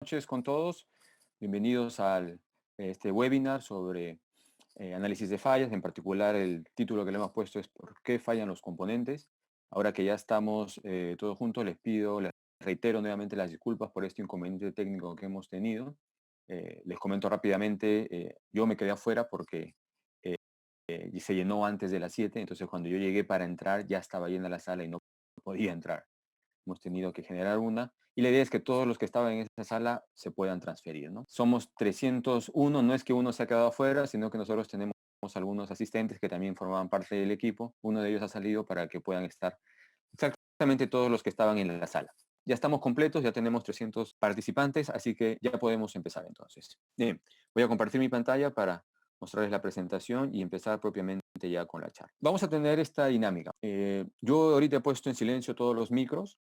noches con todos. Bienvenidos al este webinar sobre análisis de fallas. En particular, el título que le hemos puesto es ¿por qué fallan los componentes? Ahora que ya estamos todos juntos, les reitero nuevamente las disculpas por este inconveniente técnico que hemos tenido. Les comento rápidamente, yo me quedé afuera porque se llenó antes de las 7, entonces cuando yo llegué para entrar ya estaba llena la sala y no podía entrar. Hemos tenido que generar una, y la idea es que todos los que estaban en esa sala se puedan transferir, ¿no? Somos 301, no es que uno se ha quedado afuera, sino que nosotros tenemos algunos asistentes que también formaban parte del equipo. Uno de ellos ha salido para que puedan estar exactamente todos los que estaban en la sala. Ya estamos completos, ya tenemos 300 participantes, así que ya podemos empezar entonces. Bien, voy a compartir mi pantalla para mostrarles la presentación y empezar propiamente ya con la charla. Vamos a tener esta dinámica. Yo ahorita he puesto en silencio todos los micros.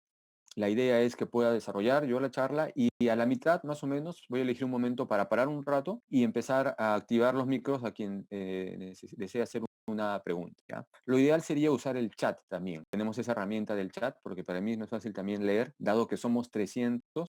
La idea es que pueda desarrollar yo la charla y a la mitad, más o menos, voy a elegir un momento para parar un rato y empezar a activar los micros a quien desee hacer una pregunta, ¿ya? Lo ideal sería usar el chat también. Tenemos esa herramienta del chat porque para mí es más fácil también leer, dado que somos 300.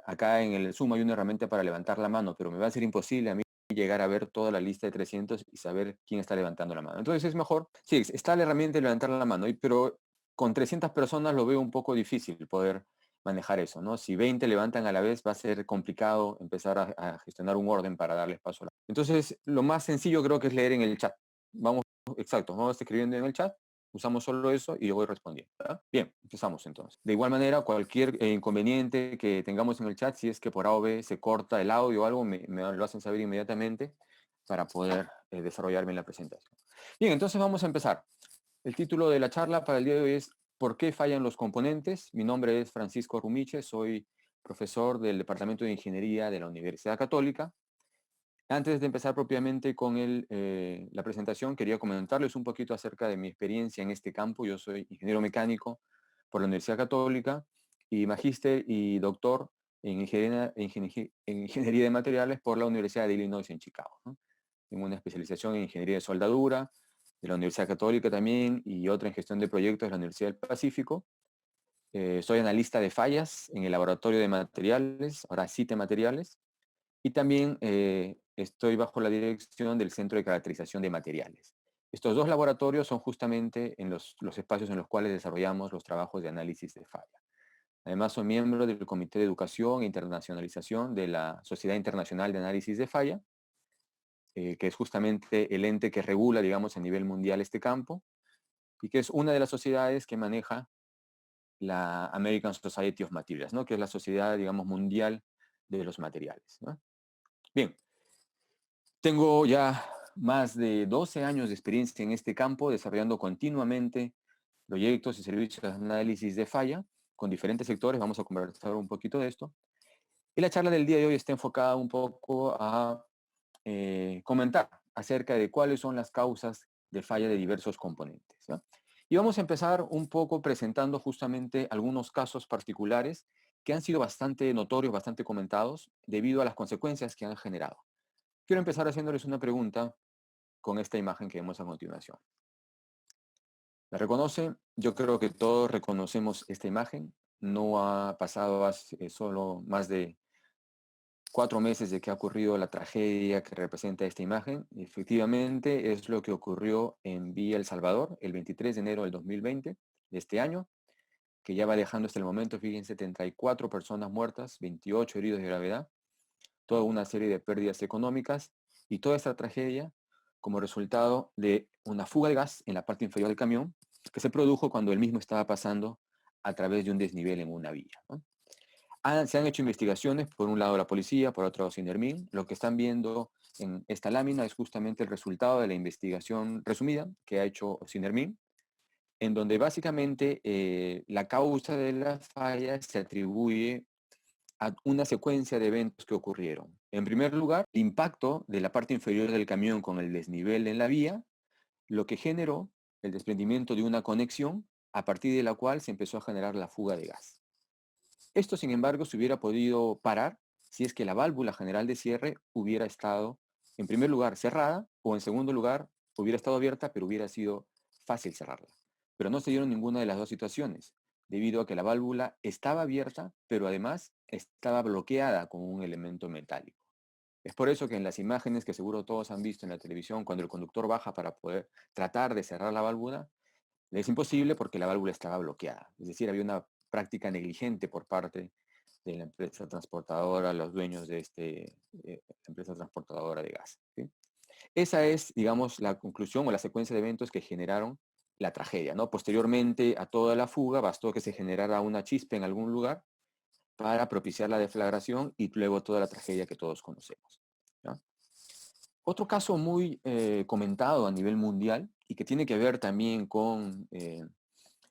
Acá en el Zoom hay una herramienta para levantar la mano, pero me va a ser imposible a mí llegar a ver toda la lista de 300 y saber quién está levantando la mano. Entonces es mejor, sí, está la herramienta de levantar la mano, pero con 300 personas lo veo un poco difícil poder manejar eso, ¿no? Si 20 levantan a la vez, va a ser complicado empezar a gestionar un orden para darles paso. Entonces, lo más sencillo creo que es leer en el chat. Vamos, exacto, vamos escribiendo en el chat, usamos solo eso y yo voy respondiendo, ¿verdad? Bien, empezamos entonces. De igual manera, cualquier inconveniente que tengamos en el chat, si es que por A o B se corta el audio o algo, me lo hacen saber inmediatamente para poder desarrollarme en la presentación. Bien, entonces vamos a empezar. El título de la charla para el día de hoy es ¿por qué fallan los componentes? Mi nombre es Francisco Rumiche, soy profesor del Departamento de Ingeniería de la Universidad Católica. Antes de empezar propiamente con la presentación, quería comentarles un poquito acerca de mi experiencia en este campo. Yo soy ingeniero mecánico por la Universidad Católica y magíster y doctor en ingeniería de materiales por la Universidad de Illinois en Chicago, ¿no? Tengo una especialización en ingeniería de soldadura de la Universidad Católica también y otra en gestión de proyectos de la Universidad del Pacífico. Soy analista de fallas en el laboratorio de materiales, ahora CITE Materiales, y también estoy bajo la dirección del Centro de Caracterización de Materiales. Estos dos laboratorios son justamente en los espacios en los cuales desarrollamos los trabajos de análisis de falla. Además, soy miembro del Comité de Educación e Internacionalización de la Sociedad Internacional de Análisis de Falla, que es justamente el ente que regula, digamos, a nivel mundial este campo, y que es una de las sociedades que maneja la American Society of Materials, ¿no? Que es la sociedad, digamos, mundial de los materiales, ¿no? Bien, tengo ya más de 12 años de experiencia en este campo, desarrollando continuamente proyectos y servicios de análisis de falla con diferentes sectores. Vamos a conversar un poquito de esto. Y la charla del día de hoy está enfocada un poco a comentar acerca de cuáles son las causas de falla de diversos componentes, ¿no? Y vamos a empezar un poco presentando justamente algunos casos particulares que han sido bastante notorios, bastante comentados, debido a las consecuencias que han generado. Quiero empezar haciéndoles una pregunta con esta imagen que vemos a continuación. ¿La reconocen? Yo creo que todos reconocemos esta imagen. No ha pasado hace solo más de 4 meses de que ha ocurrido la tragedia que representa esta imagen. Efectivamente, es lo que ocurrió en Villa El Salvador el 23 de enero del 2020, de este año, que ya va dejando hasta el momento, fíjense, 74 personas muertas, 28 heridos de gravedad, toda una serie de pérdidas económicas y toda esta tragedia como resultado de una fuga de gas en la parte inferior del camión que se produjo cuando el mismo estaba pasando a través de un desnivel en una vía, ¿no? Se han hecho investigaciones, por un lado la policía, por otro lado Sinermin. Lo que están viendo en esta lámina es justamente el resultado de la investigación resumida que ha hecho Sinermin, en donde básicamente la causa de la falla se atribuye a una secuencia de eventos que ocurrieron. En primer lugar, el impacto de la parte inferior del camión con el desnivel en la vía, lo que generó el desprendimiento de una conexión a partir de la cual se empezó a generar la fuga de gas. Esto, sin embargo, se hubiera podido parar si es que la válvula general de cierre hubiera estado, en primer lugar, cerrada, o en segundo lugar, hubiera estado abierta, pero hubiera sido fácil cerrarla. Pero no se dieron ninguna de las dos situaciones, debido a que la válvula estaba abierta, pero además estaba bloqueada con un elemento metálico. Es por eso que en las imágenes que seguro todos han visto en la televisión, cuando el conductor baja para poder tratar de cerrar la válvula, le es imposible porque la válvula estaba bloqueada. Es decir, había una práctica negligente por parte de la empresa transportadora, los dueños de empresa transportadora de gas. ¿Sí? Esa es, digamos, la conclusión o la secuencia de eventos que generaron la tragedia, ¿no? Posteriormente a toda la fuga, bastó que se generara una chispa en algún lugar para propiciar la deflagración y luego toda la tragedia que todos conocemos. ¿Ya? Otro caso muy comentado a nivel mundial y que tiene que ver también con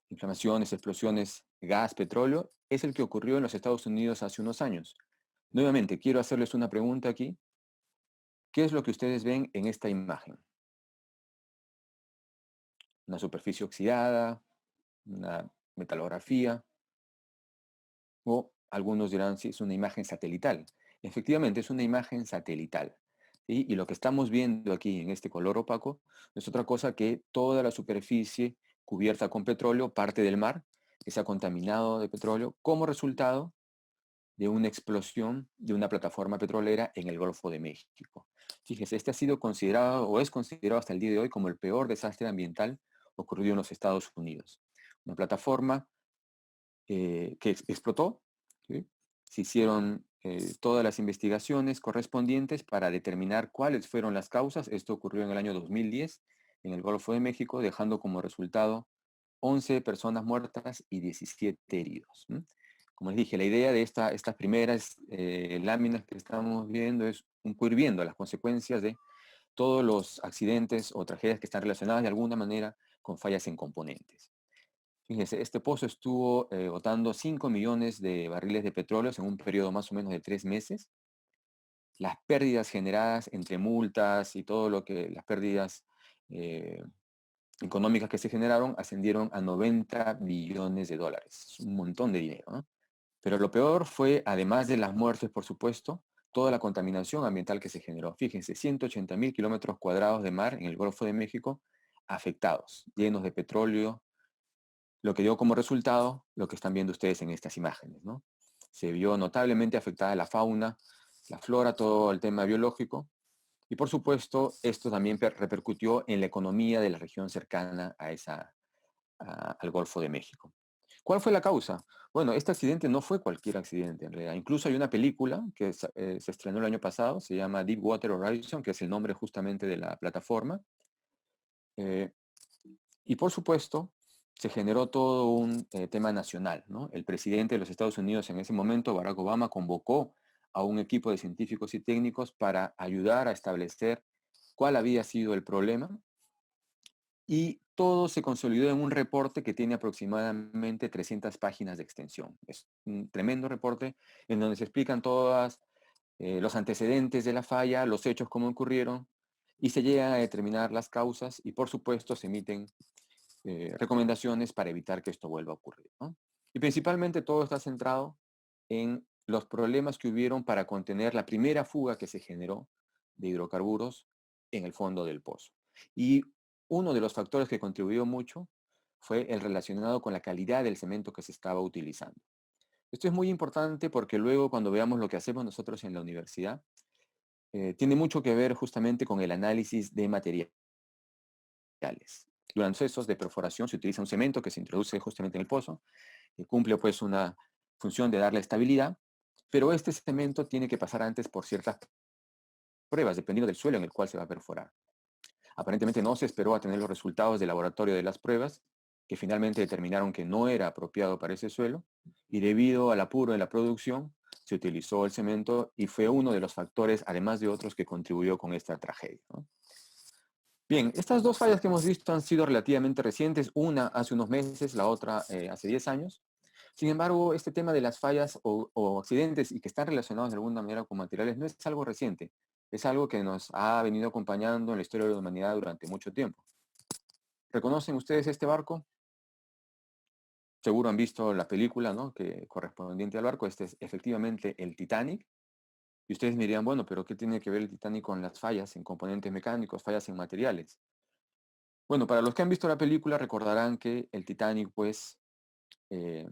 inflamaciones, explosiones, gas, petróleo, es el que ocurrió en los Estados Unidos hace unos años. Nuevamente, quiero hacerles una pregunta aquí. ¿Qué es lo que ustedes ven en esta imagen? Una superficie oxidada, una metalografía, o algunos dirán si es una imagen satelital. Efectivamente, es una imagen satelital. ¿Sí? Y lo que estamos viendo aquí en este color opaco no es otra cosa que toda la superficie cubierta con petróleo, parte del mar, que se ha contaminado de petróleo como resultado de una explosión de una plataforma petrolera en el Golfo de México. Fíjese, este ha sido considerado o es considerado hasta el día de hoy como el peor desastre ambiental ocurrido en los Estados Unidos. Una plataforma que explotó. ¿Sí? Se hicieron todas las investigaciones correspondientes para determinar cuáles fueron las causas. Esto ocurrió en el año 2010 en el Golfo de México, dejando como resultado 11 personas muertas y 17 heridos. ¿Mm? Como les dije, la idea de estas primeras láminas que estamos viendo es un poco ir viendo las consecuencias de todos los accidentes o tragedias que están relacionadas de alguna manera con fallas en componentes. Fíjese, este pozo estuvo botando 5 millones de barriles de petróleo en un periodo más o menos de 3 meses. Las pérdidas generadas entre multas y todo lo que las pérdidas eh, económicas que se generaron ascendieron a 90 billones de dólares. Es un montón de dinero, ¿no? Pero lo peor fue, además de las muertes, por supuesto, toda la contaminación ambiental que se generó. Fíjense, 180.000 kilómetros cuadrados de mar en el Golfo de México afectados, llenos de petróleo, lo que dio como resultado lo que están viendo ustedes en estas imágenes, ¿no? Se vio notablemente afectada la fauna, la flora, todo el tema biológico, y por supuesto esto también repercutió en la economía de la región cercana al Golfo de México. ¿Cuál fue la causa? Bueno, este accidente no fue cualquier accidente en realidad. Incluso hay una película que se estrenó el año pasado, se llama Deepwater Horizon, que es el nombre justamente de la plataforma. Eh, Y por supuesto, se generó todo un tema nacional, ¿no? El presidente de los Estados Unidos en ese momento, Barack Obama, convocó a un equipo de científicos y técnicos para ayudar a establecer cuál había sido el problema y todo se consolidó en un reporte que tiene aproximadamente 300 páginas de extensión. Es un tremendo reporte en donde se explican todos los antecedentes de la falla, los hechos, cómo ocurrieron, y se llegan a determinar las causas y por supuesto se emiten recomendaciones para evitar que esto vuelva a ocurrir, ¿no? Y principalmente todo está centrado en los problemas que hubieron para contener la primera fuga que se generó de hidrocarburos en el fondo del pozo. Y uno de los factores que contribuyó mucho fue el relacionado con la calidad del cemento que se estaba utilizando. Esto es muy importante porque luego cuando veamos lo que hacemos nosotros en la universidad, tiene mucho que ver justamente con el análisis de materiales. Durante procesos de perforación se utiliza un cemento que se introduce justamente en el pozo, que cumple pues una función de darle estabilidad, pero este cemento tiene que pasar antes por ciertas pruebas, dependiendo del suelo en el cual se va a perforar. Aparentemente no se esperó a tener los resultados del laboratorio de las pruebas, que finalmente determinaron que no era apropiado para ese suelo, y debido al apuro en la producción, se utilizó el cemento y fue uno de los factores, además de otros, que contribuyó con esta tragedia, ¿no? Bien, estas dos fallas que hemos visto han sido relativamente recientes, una hace unos meses, la otra hace 10 años. Sin embargo, este tema de las fallas o accidentes y que están relacionados de alguna manera con materiales no es algo reciente, es algo que nos ha venido acompañando en la historia de la humanidad durante mucho tiempo. ¿Reconocen ustedes este barco? Seguro han visto la película, ¿no? Que correspondiente al barco. Este es efectivamente el Titanic. Y ustedes me dirían, bueno, pero ¿qué tiene que ver el Titanic con las fallas en componentes mecánicos, fallas en materiales? Bueno, para los que han visto la película recordarán que el Titanic, pues, eh,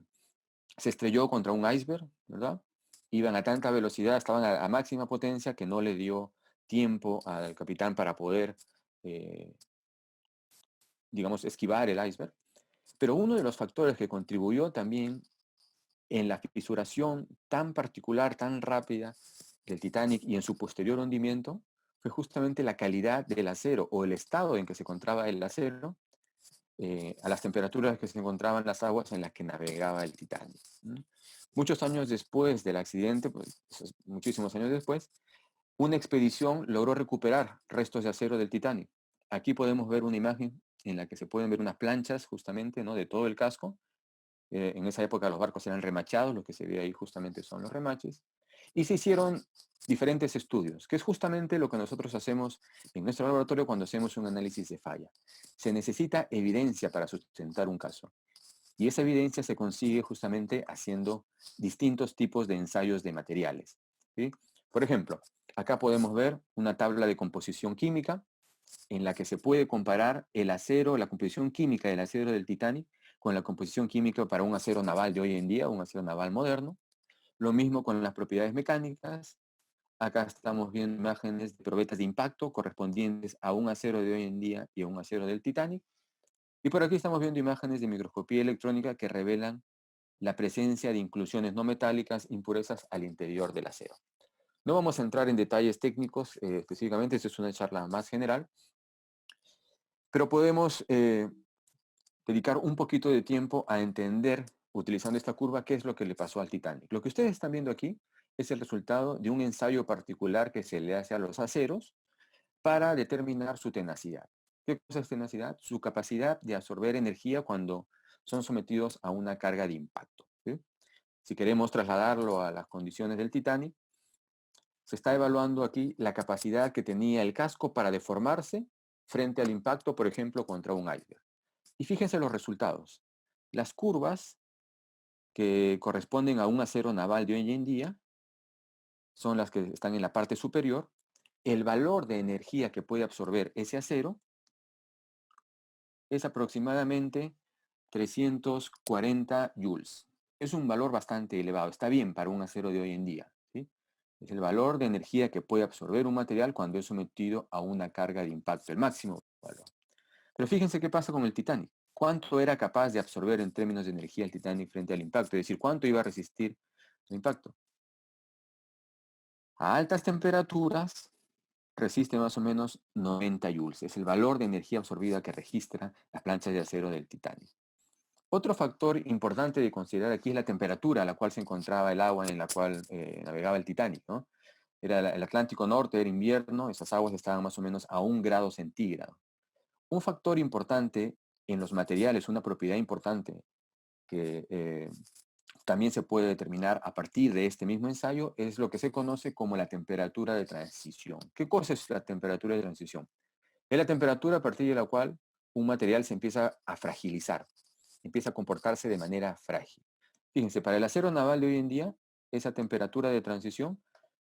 se estrelló contra un iceberg, ¿verdad? iban a tanta velocidad, estaban a máxima potencia que no le dio tiempo al capitán para poder, eh, digamos, esquivar el iceberg. Pero uno de los factores que contribuyó también en la fisuración tan particular, tan rápida del Titanic y en su posterior hundimiento, fue justamente la calidad del acero o el estado en que se encontraba el acero a las temperaturas que se encontraban las aguas en las que navegaba el Titanic. ¿No? Muchos años después del accidente, pues, muchísimos años después, una expedición logró recuperar restos de acero del Titanic. Aquí podemos ver una imagen en la que se pueden ver unas planchas justamente, ¿no?, de todo el casco. En esa época los barcos eran remachados, lo que se ve ahí justamente son los remaches. Y se hicieron diferentes estudios, que es justamente lo que nosotros hacemos en nuestro laboratorio cuando hacemos un análisis de falla. Se necesita evidencia para sustentar un caso. Y esa evidencia se consigue justamente haciendo distintos tipos de ensayos de materiales. ¿Sí? Por ejemplo, acá podemos ver una tabla de composición química en la que se puede comparar el acero, la composición química del acero del Titanic con la composición química para un acero naval de hoy en día, un acero naval moderno. Lo mismo con las propiedades mecánicas. Acá estamos viendo imágenes de probetas de impacto correspondientes a un acero de hoy en día y a un acero del Titanic. Y por aquí estamos viendo imágenes de microscopía electrónica que revelan la presencia de inclusiones no metálicas, impurezas al interior del acero. No vamos a entrar en detalles técnicos específicamente, esta es una charla más general, pero podemos dedicar un poquito de tiempo a entender, utilizando esta curva, qué es lo que le pasó al Titanic. Lo que ustedes están viendo aquí es el resultado de un ensayo particular que se le hace a los aceros para determinar su tenacidad. ¿Qué cosa es tenacidad? Su capacidad de absorber energía cuando son sometidos a una carga de impacto. ¿Sí? Si queremos trasladarlo a las condiciones del Titanic, se está evaluando aquí la capacidad que tenía el casco para deformarse frente al impacto, por ejemplo, contra un iceberg. Y fíjense los resultados. Las curvas que corresponden a un acero naval de hoy en día son las que están en la parte superior. El valor de energía que puede absorber ese acero es aproximadamente 340 joules. Es un valor bastante elevado, está bien para un acero de hoy en día. ¿Sí? Es el valor de energía que puede absorber un material cuando es sometido a una carga de impacto, el máximo valor. Pero fíjense qué pasa con el Titanic. ¿Cuánto era capaz de absorber en términos de energía el Titanic frente al impacto? Es decir, ¿cuánto iba a resistir el impacto? A altas temperaturas resiste más o menos 90 joules. Es el valor de energía absorbida que registra las planchas de acero del Titanic. Otro factor importante de considerar aquí es la temperatura a la cual se encontraba el agua en la cual navegaba el Titanic, ¿no? Era el Atlántico Norte, era invierno, esas aguas estaban más o menos a 1 grado centígrado. Un factor importante en los materiales, una propiedad importante que también se puede determinar a partir de este mismo ensayo, es lo que se conoce como la temperatura de transición. ¿Qué cosa es la temperatura de transición? Es la temperatura a partir de la cual un material se empieza a fragilizar, empieza a comportarse de manera frágil. Fíjense, para el acero naval de hoy en día, esa temperatura de transición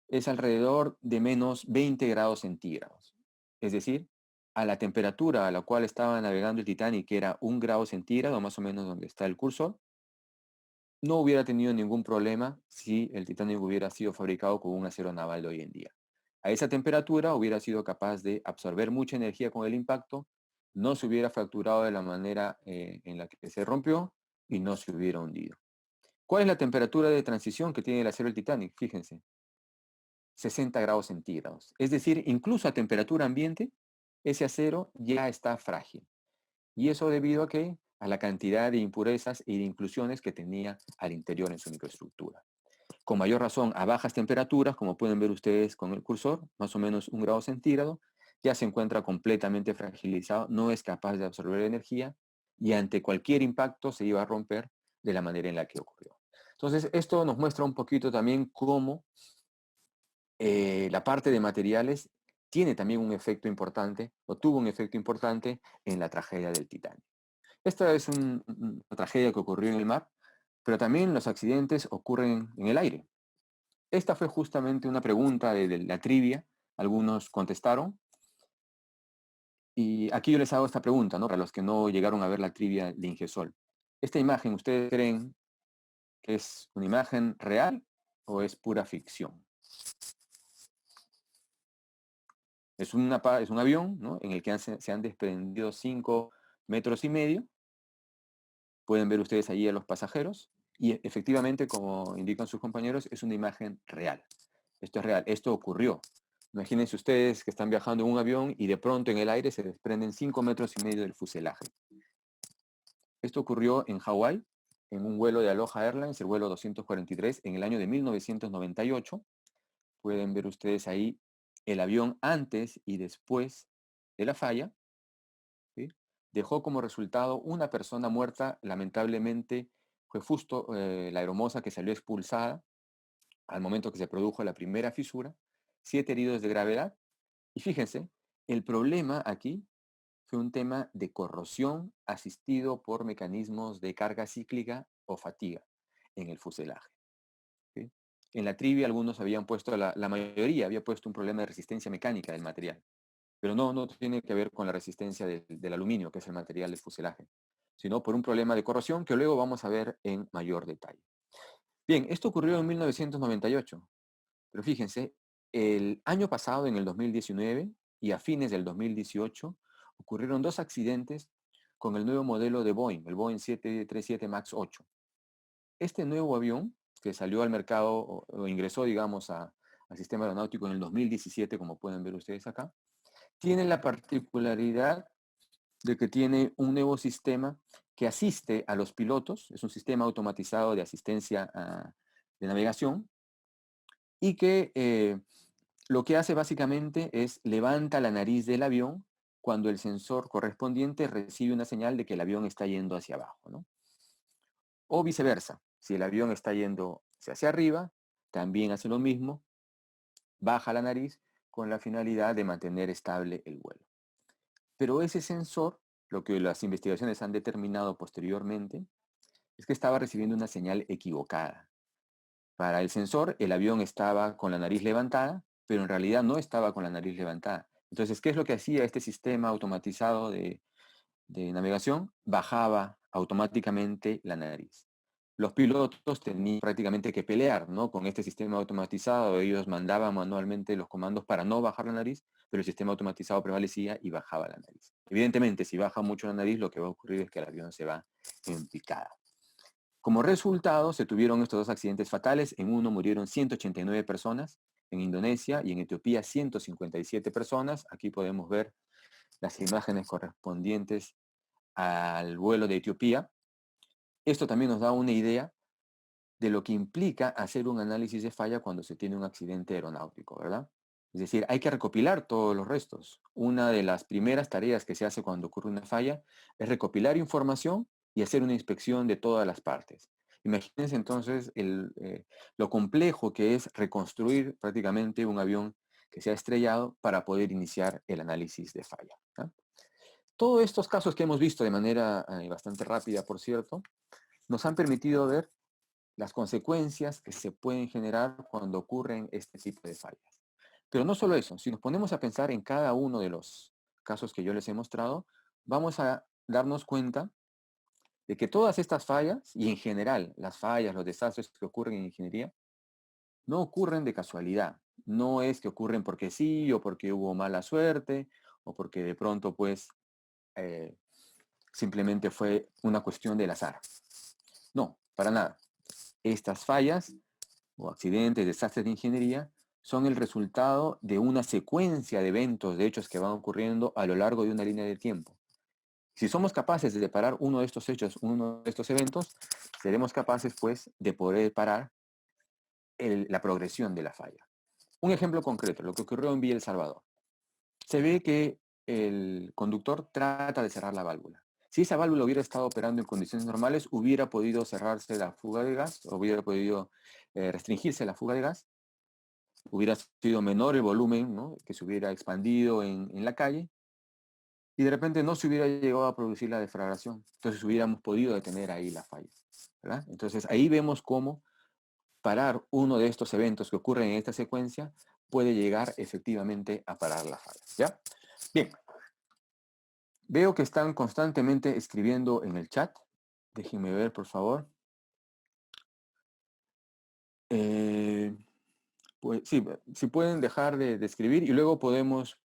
es alrededor de menos 20 grados centígrados. Es decir, a la temperatura a la cual estaba navegando el Titanic, que era 1 grado centígrado, más o menos donde está el cursor, no hubiera tenido ningún problema si el Titanic hubiera sido fabricado con un acero naval de hoy en día. A esa temperatura hubiera sido capaz de absorber mucha energía con el impacto, no se hubiera fracturado de la manera en la que se rompió y no se hubiera hundido. ¿Cuál es la temperatura de transición que tiene el acero del Titanic? Fíjense, 60 grados centígrados. Es decir, incluso a temperatura ambiente, ese acero ya está frágil. Y eso debido a qué? A la cantidad de impurezas y de inclusiones que tenía al interior en su microestructura. Con mayor razón, a bajas temperaturas, como pueden ver ustedes con el cursor, más o menos 1 grado centígrado, ya se encuentra completamente fragilizado, no es capaz de absorber energía y ante cualquier impacto se iba a romper de la manera en la que ocurrió. Entonces, esto nos muestra un poquito también cómo la parte de materiales tiene también un efecto importante, o tuvo un efecto importante en la tragedia del Titanic. Esta es una tragedia que ocurrió en el mar, pero también los accidentes ocurren en el aire. Esta fue justamente una pregunta de la trivia, algunos contestaron, y aquí yo les hago esta pregunta, ¿no? Para los que no llegaron a ver la trivia de Ingesol. ¿Esta imagen ustedes creen que es una imagen real o es pura ficción? Es es un avión, ¿no?, en el que se han desprendido 5,5 metros. Pueden ver ustedes allí a los pasajeros y efectivamente, como indican sus compañeros, es una imagen real. Esto es real, esto ocurrió. Imagínense ustedes que están viajando en un avión y de pronto en el aire se desprenden 5,5 metros del fuselaje. Esto ocurrió en Hawái, en un vuelo de Aloha Airlines, el vuelo 243, en el año de 1998. Pueden ver ustedes ahí el avión antes y después de la falla, ¿sí? Dejó como resultado una persona muerta. Lamentablemente fue justo la aeromoza que salió expulsada al momento que se produjo la primera fisura, 7 heridos de gravedad. Y fíjense, el problema aquí fue un tema de corrosión asistido por mecanismos de carga cíclica o fatiga en el fuselaje, ¿sí? En la trivia algunos habían puesto, la mayoría había puesto un problema de resistencia mecánica del material, pero no tiene que ver con la resistencia del aluminio, que es el material del fuselaje, sino por un problema de corrosión que luego vamos a ver en mayor detalle. Bien, esto ocurrió en 1998, pero fíjense, el año pasado, en el 2019 y a fines del 2018, ocurrieron dos accidentes con el nuevo modelo de Boeing, el Boeing 737 MAX 8. Este nuevo avión, que salió al mercado o ingresó, digamos, al sistema aeronáutico en el 2017, como pueden ver ustedes acá, tiene la particularidad de que tiene un nuevo sistema que asiste a los pilotos. Es un sistema automatizado de asistencia de navegación y que lo que hace básicamente es levanta la nariz del avión cuando el sensor correspondiente recibe una señal de que el avión está yendo hacia abajo, ¿no? O viceversa, si el avión está yendo hacia arriba, también hace lo mismo, baja la nariz con la finalidad de mantener estable el vuelo. Pero ese sensor, lo que las investigaciones han determinado posteriormente, es que estaba recibiendo una señal equivocada. Para el sensor, el avión estaba con la nariz levantada, pero en realidad no estaba con la nariz levantada. Entonces, ¿qué es lo que hacía este sistema automatizado de navegación? Bajaba automáticamente la nariz. Los pilotos tenían prácticamente que pelear, ¿no?, con este sistema automatizado. Ellos mandaban manualmente los comandos para no bajar la nariz, pero el sistema automatizado prevalecía y bajaba la nariz. Evidentemente, si baja mucho la nariz, lo que va a ocurrir es que el avión se va en picada. Como resultado, se tuvieron estos dos accidentes fatales. En uno murieron 189 personas, en Indonesia, y en Etiopía 157 personas. Aquí podemos ver las imágenes correspondientes al vuelo de Etiopía. Esto también nos da una idea de lo que implica hacer un análisis de falla cuando se tiene un accidente aeronáutico, ¿verdad? Es decir, hay que recopilar todos los restos. Una de las primeras tareas que se hace cuando ocurre una falla es recopilar información y hacer una inspección de todas las partes. Imagínense entonces lo complejo que es reconstruir prácticamente un avión que se ha estrellado para poder iniciar el análisis de falla, ¿no? Todos estos casos que hemos visto de manera bastante rápida, por cierto, nos han permitido ver las consecuencias que se pueden generar cuando ocurren este tipo de fallas. Pero no solo eso, si nos ponemos a pensar en cada uno de los casos que yo les he mostrado, vamos a darnos cuenta de que todas estas fallas, y en general las fallas, los desastres que ocurren en ingeniería, no ocurren de casualidad. No es que ocurren porque sí, o porque hubo mala suerte, o porque de pronto pues eh, simplemente fue una cuestión del azar. No, para nada. Estas fallas o accidentes, desastres de ingeniería, son el resultado de una secuencia de eventos, de hechos que van ocurriendo a lo largo de una línea de tiempo. Si somos capaces de parar uno de estos hechos, uno de estos eventos, seremos capaces, pues, de poder parar la progresión de la falla. Un ejemplo concreto, lo que ocurrió en Villa El Salvador. Se ve que el conductor trata de cerrar la válvula. Si esa válvula hubiera estado operando en condiciones normales, hubiera podido cerrarse la fuga de gas, hubiera podido restringirse la fuga de gas, hubiera sido menor el volumen, ¿no?, que se hubiera expandido en la calle, y de repente no se hubiera llegado a producir la deflagración. Entonces hubiéramos podido detener ahí la falla, ¿verdad? Entonces ahí vemos cómo parar uno de estos eventos que ocurren en esta secuencia puede llegar efectivamente a parar la falla, ¿ya? Bien, veo que están constantemente escribiendo en el chat. Déjenme ver, por favor. Eh, pues sí, si pueden dejar de escribir y luego podemos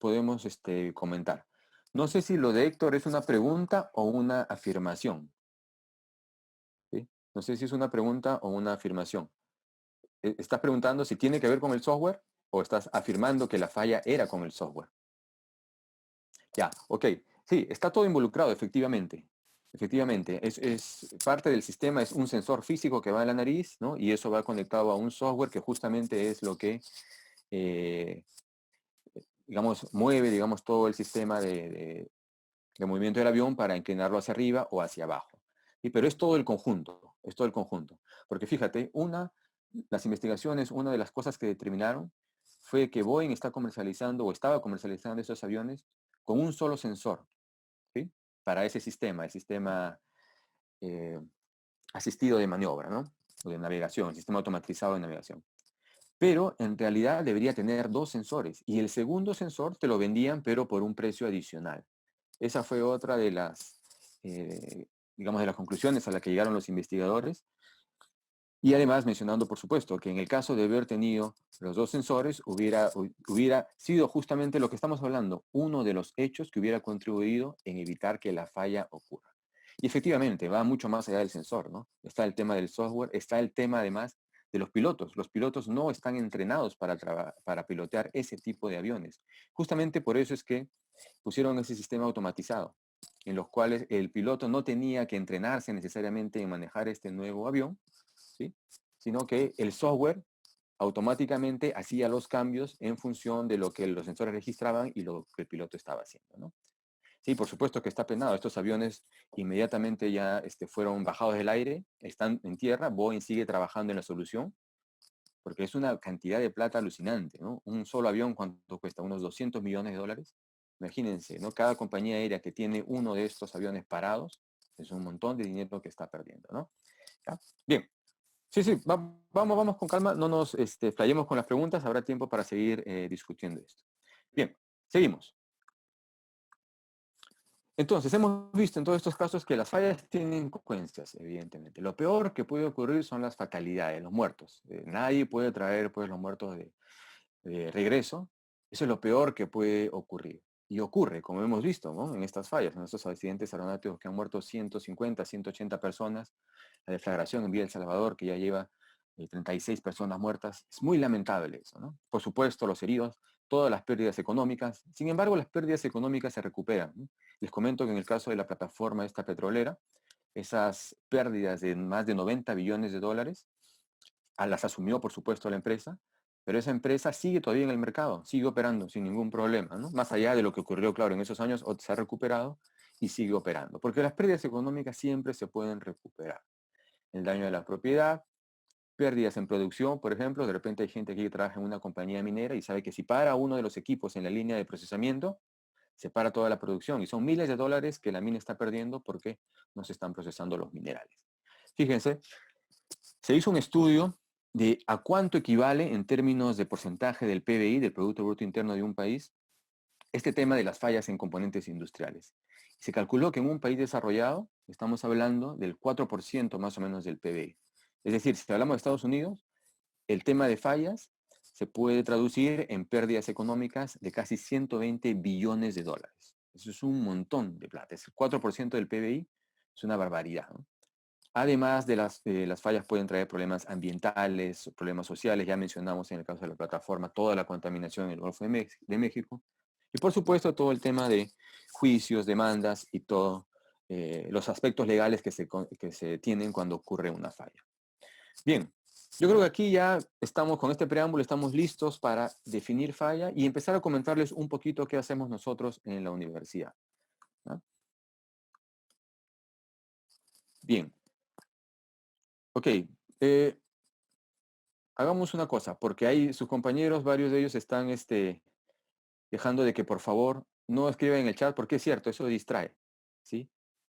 comentar. No sé si lo de Héctor es una pregunta o una afirmación, ¿sí? No sé si es una pregunta o una afirmación. ¿Estás preguntando si tiene que ver con el software o estás afirmando que la falla era con el software? Ya, ok. Sí, está todo involucrado, efectivamente. Efectivamente, es parte del sistema, es un sensor físico que va en la nariz, ¿no? Y eso va conectado a un software que justamente es lo que, eh, digamos, mueve, digamos, todo el sistema de movimiento del avión para inclinarlo hacia arriba o hacia abajo. Y, pero es todo el conjunto, es todo el conjunto. Porque fíjate, las investigaciones, una de las cosas que determinaron fue que Boeing está comercializando o estaba comercializando esos aviones con un solo sensor, ¿sí? Para ese sistema, el sistema eh, asistido de maniobra, ¿no? O de navegación, el sistema automatizado de navegación. Pero en realidad debería tener dos sensores y el segundo sensor te lo vendían pero por un precio adicional. Esa fue otra de eh, digamos, de las conclusiones a las que llegaron los investigadores. Y además mencionando, por supuesto, que en el caso de haber tenido los dos sensores, hubiera sido justamente lo que estamos hablando, uno de los hechos que hubiera contribuido en evitar que la falla ocurra. Y efectivamente, va mucho más allá del sensor, ¿no? Está el tema del software, está el tema además de los pilotos. Los pilotos no están entrenados para pilotear ese tipo de aviones. Justamente por eso es que pusieron ese sistema automatizado, en los cuales el piloto no tenía que entrenarse necesariamente en manejar este nuevo avión, ¿sí? Sino que el software automáticamente hacía los cambios en función de lo que los sensores registraban y lo que el piloto estaba haciendo, ¿no? Sí, por supuesto que está penado. Estos aviones inmediatamente ya fueron bajados del aire, están en tierra. Boeing sigue trabajando en la solución porque es una cantidad de plata alucinante, ¿no? Un solo avión, ¿cuánto cuesta? Unos 200 millones de dólares. Imagínense, ¿no? Cada compañía aérea que tiene uno de estos aviones parados es un montón de dinero que está perdiendo, ¿no? ¿Ya? Bien, sí, sí, vamos con calma, no nos explayemos con las preguntas, habrá tiempo para seguir discutiendo esto. Bien, seguimos. Entonces, hemos visto en todos estos casos que las fallas tienen consecuencias, evidentemente. Lo peor que puede ocurrir son las fatalidades, los muertos. Nadie puede traer pues, los muertos de regreso. Eso es lo peor que puede ocurrir. Y ocurre, como hemos visto, ¿no? En estas fallas, en estos accidentes aeronáuticos que han muerto 150, 180 personas. La deflagración en Vía El Salvador, que ya lleva 36 personas muertas. Es muy lamentable eso, ¿no? Por supuesto, los heridos, todas las pérdidas económicas. Sin embargo, las pérdidas económicas se recuperan, ¿no? Les comento que en el caso de la plataforma esta petrolera, esas pérdidas de más de 90 billones de dólares, las asumió por supuesto la empresa, pero esa empresa sigue todavía en el mercado, sigue operando sin ningún problema, ¿no? Más allá de lo que ocurrió, claro, en esos años, se ha recuperado y sigue operando, porque las pérdidas económicas siempre se pueden recuperar. El daño de la propiedad, pérdidas en producción, por ejemplo, de repente hay gente que trabaja en una compañía minera y sabe que si para uno de los equipos en la línea de procesamiento, se para toda la producción y son miles de dólares que la mina está perdiendo porque no se están procesando los minerales. Fíjense, se hizo un estudio de a cuánto equivale en términos de porcentaje del PBI, del Producto Bruto Interno de un país, este tema de las fallas en componentes industriales. Se calculó que en un país desarrollado estamos hablando del 4% más o menos del PBI. Es decir, si hablamos de Estados Unidos, el tema de fallas se puede traducir en pérdidas económicas de casi 120 billones de dólares. Eso es un montón de plata. Es el 4% del PBI, es una barbaridad, ¿no? Además de las fallas pueden traer problemas ambientales, problemas sociales, ya mencionamos en el caso de la plataforma toda la contaminación en el Golfo de México. Y por supuesto todo el tema de juicios, demandas y todos los aspectos legales que se tienen cuando ocurre una falla. Bien, yo creo que aquí ya estamos con este preámbulo, estamos listos para definir falla y empezar a comentarles un poquito qué hacemos nosotros en la universidad, ¿no? Bien, ok. eh, Hagamos una cosa, porque hay sus compañeros, varios de ellos están dejando de que por favor no escriban en el chat, porque es cierto, eso distrae, ¿sí?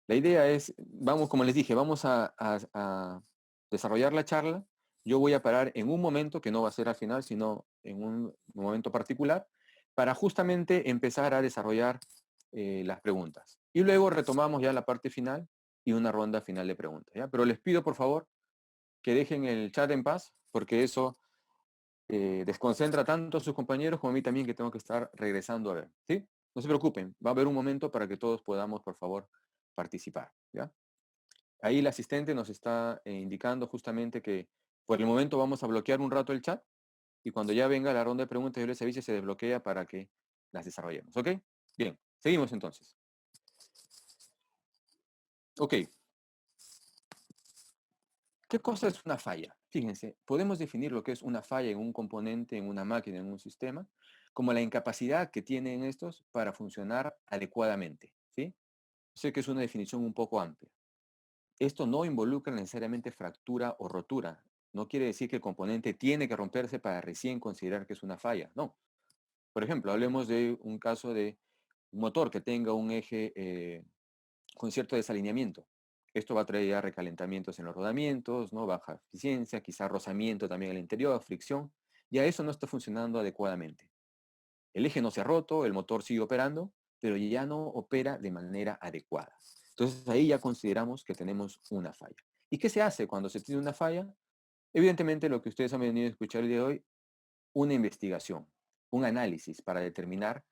La idea es, vamos, como les dije, vamos a desarrollar la charla. Yo voy a parar en un momento, que no va a ser al final, sino en un momento particular, para justamente empezar a desarrollar las preguntas. Y luego retomamos ya la parte final y una ronda final de preguntas, ¿ya? Pero les pido, por favor, que dejen el chat en paz, porque eso desconcentra tanto a sus compañeros como a mí también, que tengo que estar regresando a ver, ¿sí? No se preocupen, va a haber un momento para que todos podamos, por favor, participar, ¿ya? Ahí el asistente nos está indicando justamente que por el momento vamos a bloquear un rato el chat y cuando ya venga la ronda de preguntas yo les avise, se desbloquea para que las desarrollemos, ¿ok? Bien, seguimos entonces. Ok, ¿qué cosa es una falla? Fíjense, podemos definir lo que es una falla en un componente, en una máquina, en un sistema, como la incapacidad que tienen estos para funcionar adecuadamente, ¿sí? Sé que es una definición un poco amplia. Esto no involucra necesariamente fractura o rotura. No quiere decir que el componente tiene que romperse para recién considerar que es una falla. No. Por ejemplo, hablemos de un caso de un motor que tenga un eje con cierto desalineamiento. Esto va a traer ya recalentamientos en los rodamientos, ¿no? Baja eficiencia, quizá rozamiento también en el interior, fricción. Ya eso no está funcionando adecuadamente. El eje no se ha roto, el motor sigue operando, pero ya no opera de manera adecuada. Entonces ahí ya consideramos que tenemos una falla. ¿Y qué se hace cuando se tiene una falla? Evidentemente lo que ustedes han venido a escuchar el día de hoy, una investigación, un análisis para determinar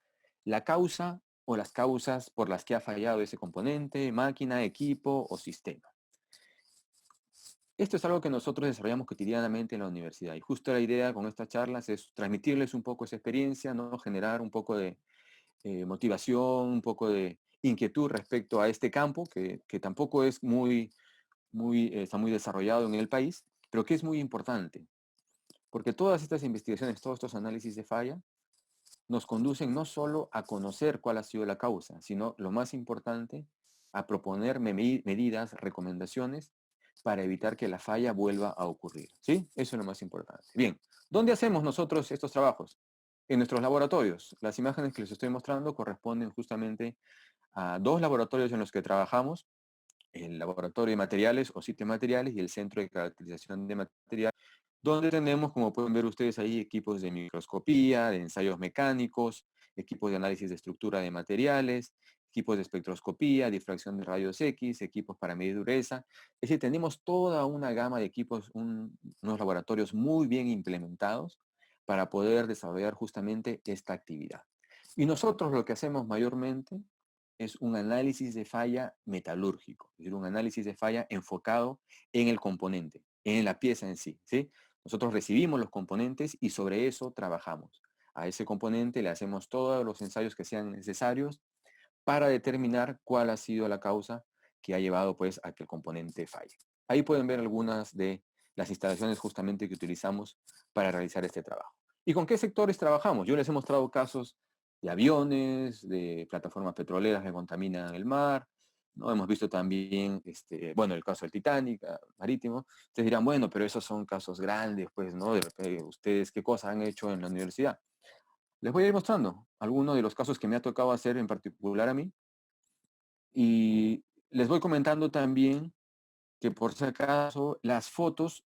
la causa o las causas por las que ha fallado ese componente, máquina, equipo o sistema. Esto es algo que nosotros desarrollamos cotidianamente en la universidad y justo la idea con estas charlas es transmitirles un poco esa experiencia, ¿no? Generar un poco de motivación, un poco de inquietud respecto a este campo que tampoco es está muy desarrollado en el país, pero que es muy importante, porque todas estas investigaciones, todos estos análisis de falla, nos conducen no solo a conocer cuál ha sido la causa, sino lo más importante, a proponer medidas, recomendaciones para evitar que la falla vuelva a ocurrir. ¿Sí? Eso es lo más importante. Bien, ¿dónde hacemos nosotros estos trabajos? En nuestros laboratorios. Las imágenes que les estoy mostrando corresponden justamente a dos laboratorios en los que trabajamos, el laboratorio de materiales o sitio de materiales y el centro de caracterización de materiales, donde tenemos, como pueden ver ustedes ahí, equipos de microscopía, de ensayos mecánicos, equipos de análisis de estructura de materiales, equipos de espectroscopía, difracción de rayos X, equipos para medir dureza. Es decir, tenemos toda una gama de equipos, unos laboratorios muy bien implementados para poder desarrollar justamente esta actividad. Y nosotros lo que hacemos mayormente es un análisis de falla metalúrgico, es decir, un análisis de falla enfocado en el componente, en la pieza en sí, ¿sí? Nosotros recibimos los componentes y sobre eso trabajamos. A ese componente le hacemos todos los ensayos que sean necesarios para determinar cuál ha sido la causa que ha llevado pues a que el componente falle. Ahí pueden ver algunas de las instalaciones justamente que utilizamos para realizar este trabajo. ¿Y con qué sectores trabajamos? Yo les he mostrado casos de aviones, de plataformas petroleras que contaminan el mar, ¿no? Hemos visto también, bueno, el caso del Titanic, marítimo. Ustedes dirán, bueno, pero esos son casos grandes, pues, ¿no? De repente, ¿ustedes qué cosas han hecho en la universidad? Les voy a ir mostrando algunos de los casos que me ha tocado hacer en particular a mí y les voy comentando también que por si acaso las fotos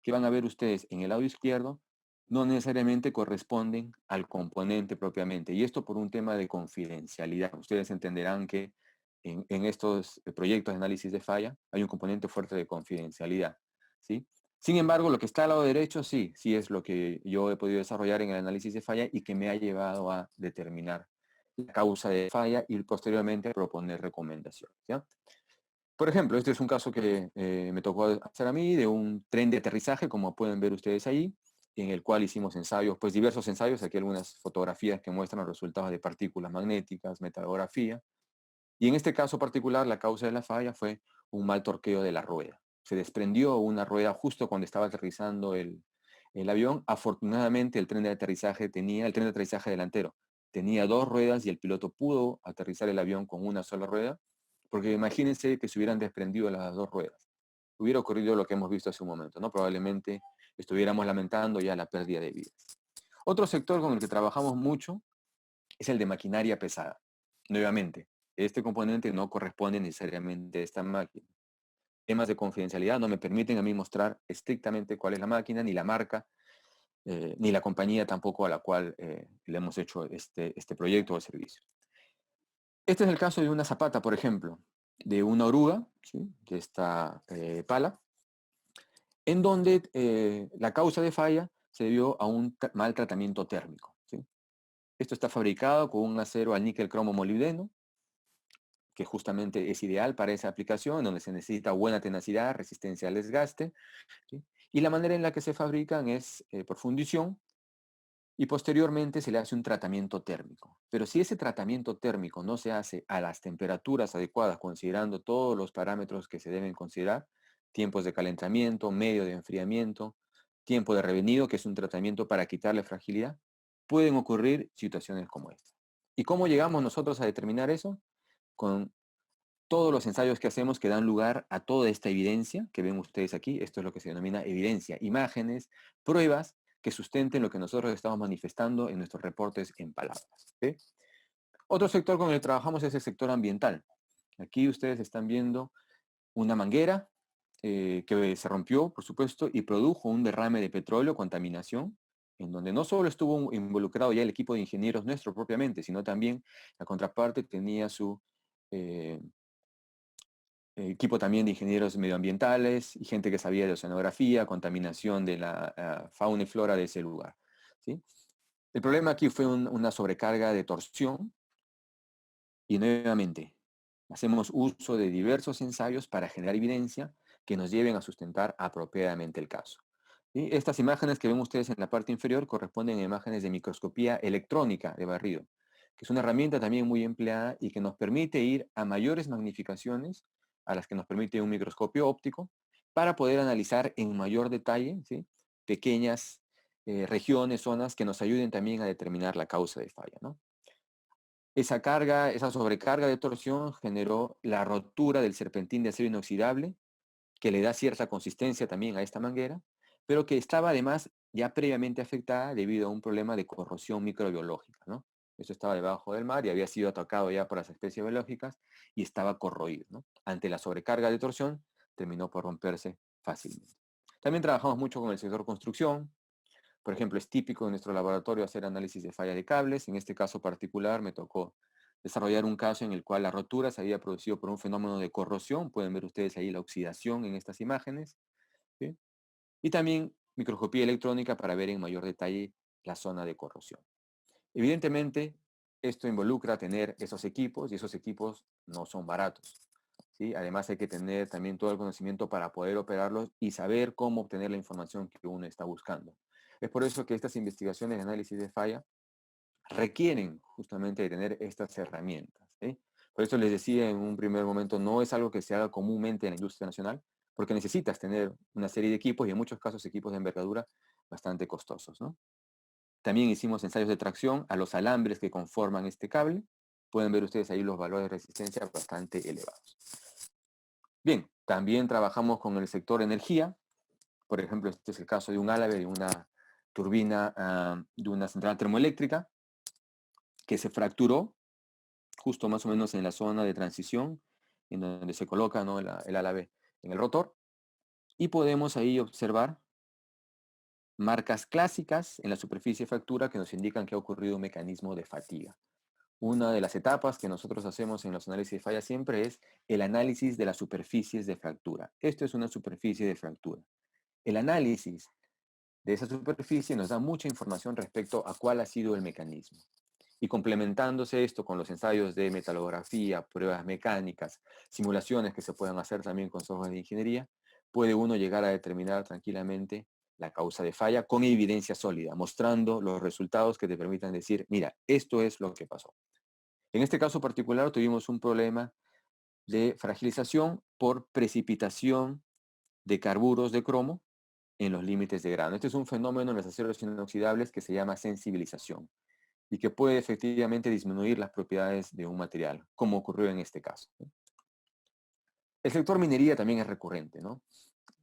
que van a ver ustedes en el lado izquierdo no necesariamente corresponden al componente propiamente. Y esto por un tema de confidencialidad. Ustedes entenderán que en estos proyectos de análisis de falla hay un componente fuerte de confidencialidad, ¿sí? Sin embargo, lo que está al lado derecho sí es lo que yo he podido desarrollar en el análisis de falla y que me ha llevado a determinar la causa de falla y posteriormente a proponer recomendaciones, ¿ya? Por ejemplo, este es un caso que me tocó hacer a mí de un tren de aterrizaje, como pueden ver ustedes ahí, en el cual hicimos ensayos, pues diversos ensayos, aquí algunas fotografías que muestran los resultados de partículas magnéticas, metalografía. Y en este caso particular, la causa de la falla fue un mal torqueo de la rueda. Se desprendió una rueda justo cuando estaba aterrizando el avión. Afortunadamente, el tren de aterrizaje delantero tenía dos ruedas y el piloto pudo aterrizar el avión con una sola rueda, porque imagínense que se hubieran desprendido las dos ruedas. Hubiera ocurrido lo que hemos visto hace un momento, ¿no? Probablemente estuviéramos lamentando ya la pérdida de vidas. Otro sector con el que trabajamos mucho es el de maquinaria pesada. Nuevamente, este componente no corresponde necesariamente a esta máquina. Temas de confidencialidad no me permiten a mí mostrar estrictamente cuál es la máquina, ni la marca, ni la compañía tampoco a la cual le hemos hecho este proyecto o servicio. Este es el caso de una zapata, por ejemplo, de una oruga, ¿sí? De esta pala, en donde la causa de falla se debió a un mal tratamiento térmico, ¿sí? Esto está fabricado con un acero al níquel cromo molibdeno, que justamente es ideal para esa aplicación, donde se necesita buena tenacidad, resistencia al desgaste, ¿sí? Y la manera en la que se fabrican es por fundición y posteriormente se le hace un tratamiento térmico. Pero si ese tratamiento térmico no se hace a las temperaturas adecuadas, considerando todos los parámetros que se deben considerar, tiempos de calentamiento, medio de enfriamiento, tiempo de revenido, que es un tratamiento para quitarle fragilidad, pueden ocurrir situaciones como esta. ¿Y cómo llegamos nosotros a determinar eso? Con todos los ensayos que hacemos que dan lugar a toda esta evidencia que ven ustedes aquí. Esto es lo que se denomina evidencia, imágenes, pruebas que sustenten lo que nosotros estamos manifestando en nuestros reportes en palabras. ¿Sí? Otro sector con el que trabajamos es el sector ambiental. Aquí ustedes están viendo una manguera que se rompió, por supuesto, y produjo un derrame de petróleo, contaminación, en donde no solo estuvo involucrado ya el equipo de ingenieros nuestro propiamente, sino también la contraparte tenía su eh, equipo también de ingenieros medioambientales y gente que sabía de oceanografía, contaminación de la fauna y flora de ese lugar, ¿sí? El problema aquí fue una sobrecarga de torsión y nuevamente hacemos uso de diversos ensayos para generar evidencia que nos lleven a sustentar apropiadamente el caso. ¿Sí? Estas imágenes que ven ustedes en la parte inferior corresponden a imágenes de microscopía electrónica de barrido, que es una herramienta también muy empleada y que nos permite ir a mayores magnificaciones a las que nos permite un microscopio óptico para poder analizar en mayor detalle, ¿sí? Pequeñas regiones, zonas que nos ayuden también a determinar la causa de falla, ¿no? Esa carga, esa sobrecarga de torsión generó la rotura del serpentín de acero inoxidable, que le da cierta consistencia también a esta manguera, pero que estaba además ya previamente afectada debido a un problema de corrosión microbiológica, ¿no? Eso estaba debajo del mar y había sido atacado ya por las especies biológicas y estaba corroído, ¿no? Ante la sobrecarga de torsión, terminó por romperse fácilmente. También trabajamos mucho con el sector construcción. Por ejemplo, es típico en nuestro laboratorio hacer análisis de falla de cables. En este caso particular me tocó desarrollar un caso en el cual la rotura se había producido por un fenómeno de corrosión. Pueden ver ustedes ahí la oxidación en estas imágenes, ¿sí? Y también microscopía electrónica para ver en mayor detalle la zona de corrosión. Evidentemente, esto involucra tener esos equipos y esos equipos no son baratos, ¿sí? Además hay que tener también todo el conocimiento para poder operarlos y saber cómo obtener la información que uno está buscando. Es por eso que estas investigaciones de análisis de falla requieren justamente de tener estas herramientas, ¿sí? Por eso les decía en un primer momento, no es algo que se haga comúnmente en la industria nacional, porque necesitas tener una serie de equipos y en muchos casos equipos de envergadura bastante costosos, ¿no? También hicimos ensayos de tracción a los alambres que conforman este cable. Pueden ver ustedes ahí los valores de resistencia bastante elevados. Bien, también trabajamos con el sector energía. Por ejemplo, este es el caso de un álabe de una turbina de una central termoeléctrica que se fracturó justo más o menos en la zona de transición, en donde se coloca, ¿no?, el álabe en el rotor. Y podemos ahí observar marcas clásicas en la superficie de fractura que nos indican que ha ocurrido un mecanismo de fatiga. Una de las etapas que nosotros hacemos en los análisis de falla siempre es el análisis de las superficies de fractura. Esto es una superficie de fractura. El análisis de esa superficie nos da mucha información respecto a cuál ha sido el mecanismo. Y complementándose esto con los ensayos de metalografía, pruebas mecánicas, simulaciones que se puedan hacer también con software de ingeniería, puede uno llegar a determinar tranquilamente la causa de falla con evidencia sólida, mostrando los resultados que te permitan decir, mira, esto es lo que pasó. En este caso particular tuvimos un problema de fragilización por precipitación de carburos de cromo en los límites de grano. Este es un fenómeno en los aceros inoxidables que se llama sensibilización y que puede efectivamente disminuir las propiedades de un material, como ocurrió en este caso. El sector minería también es recurrente, ¿no?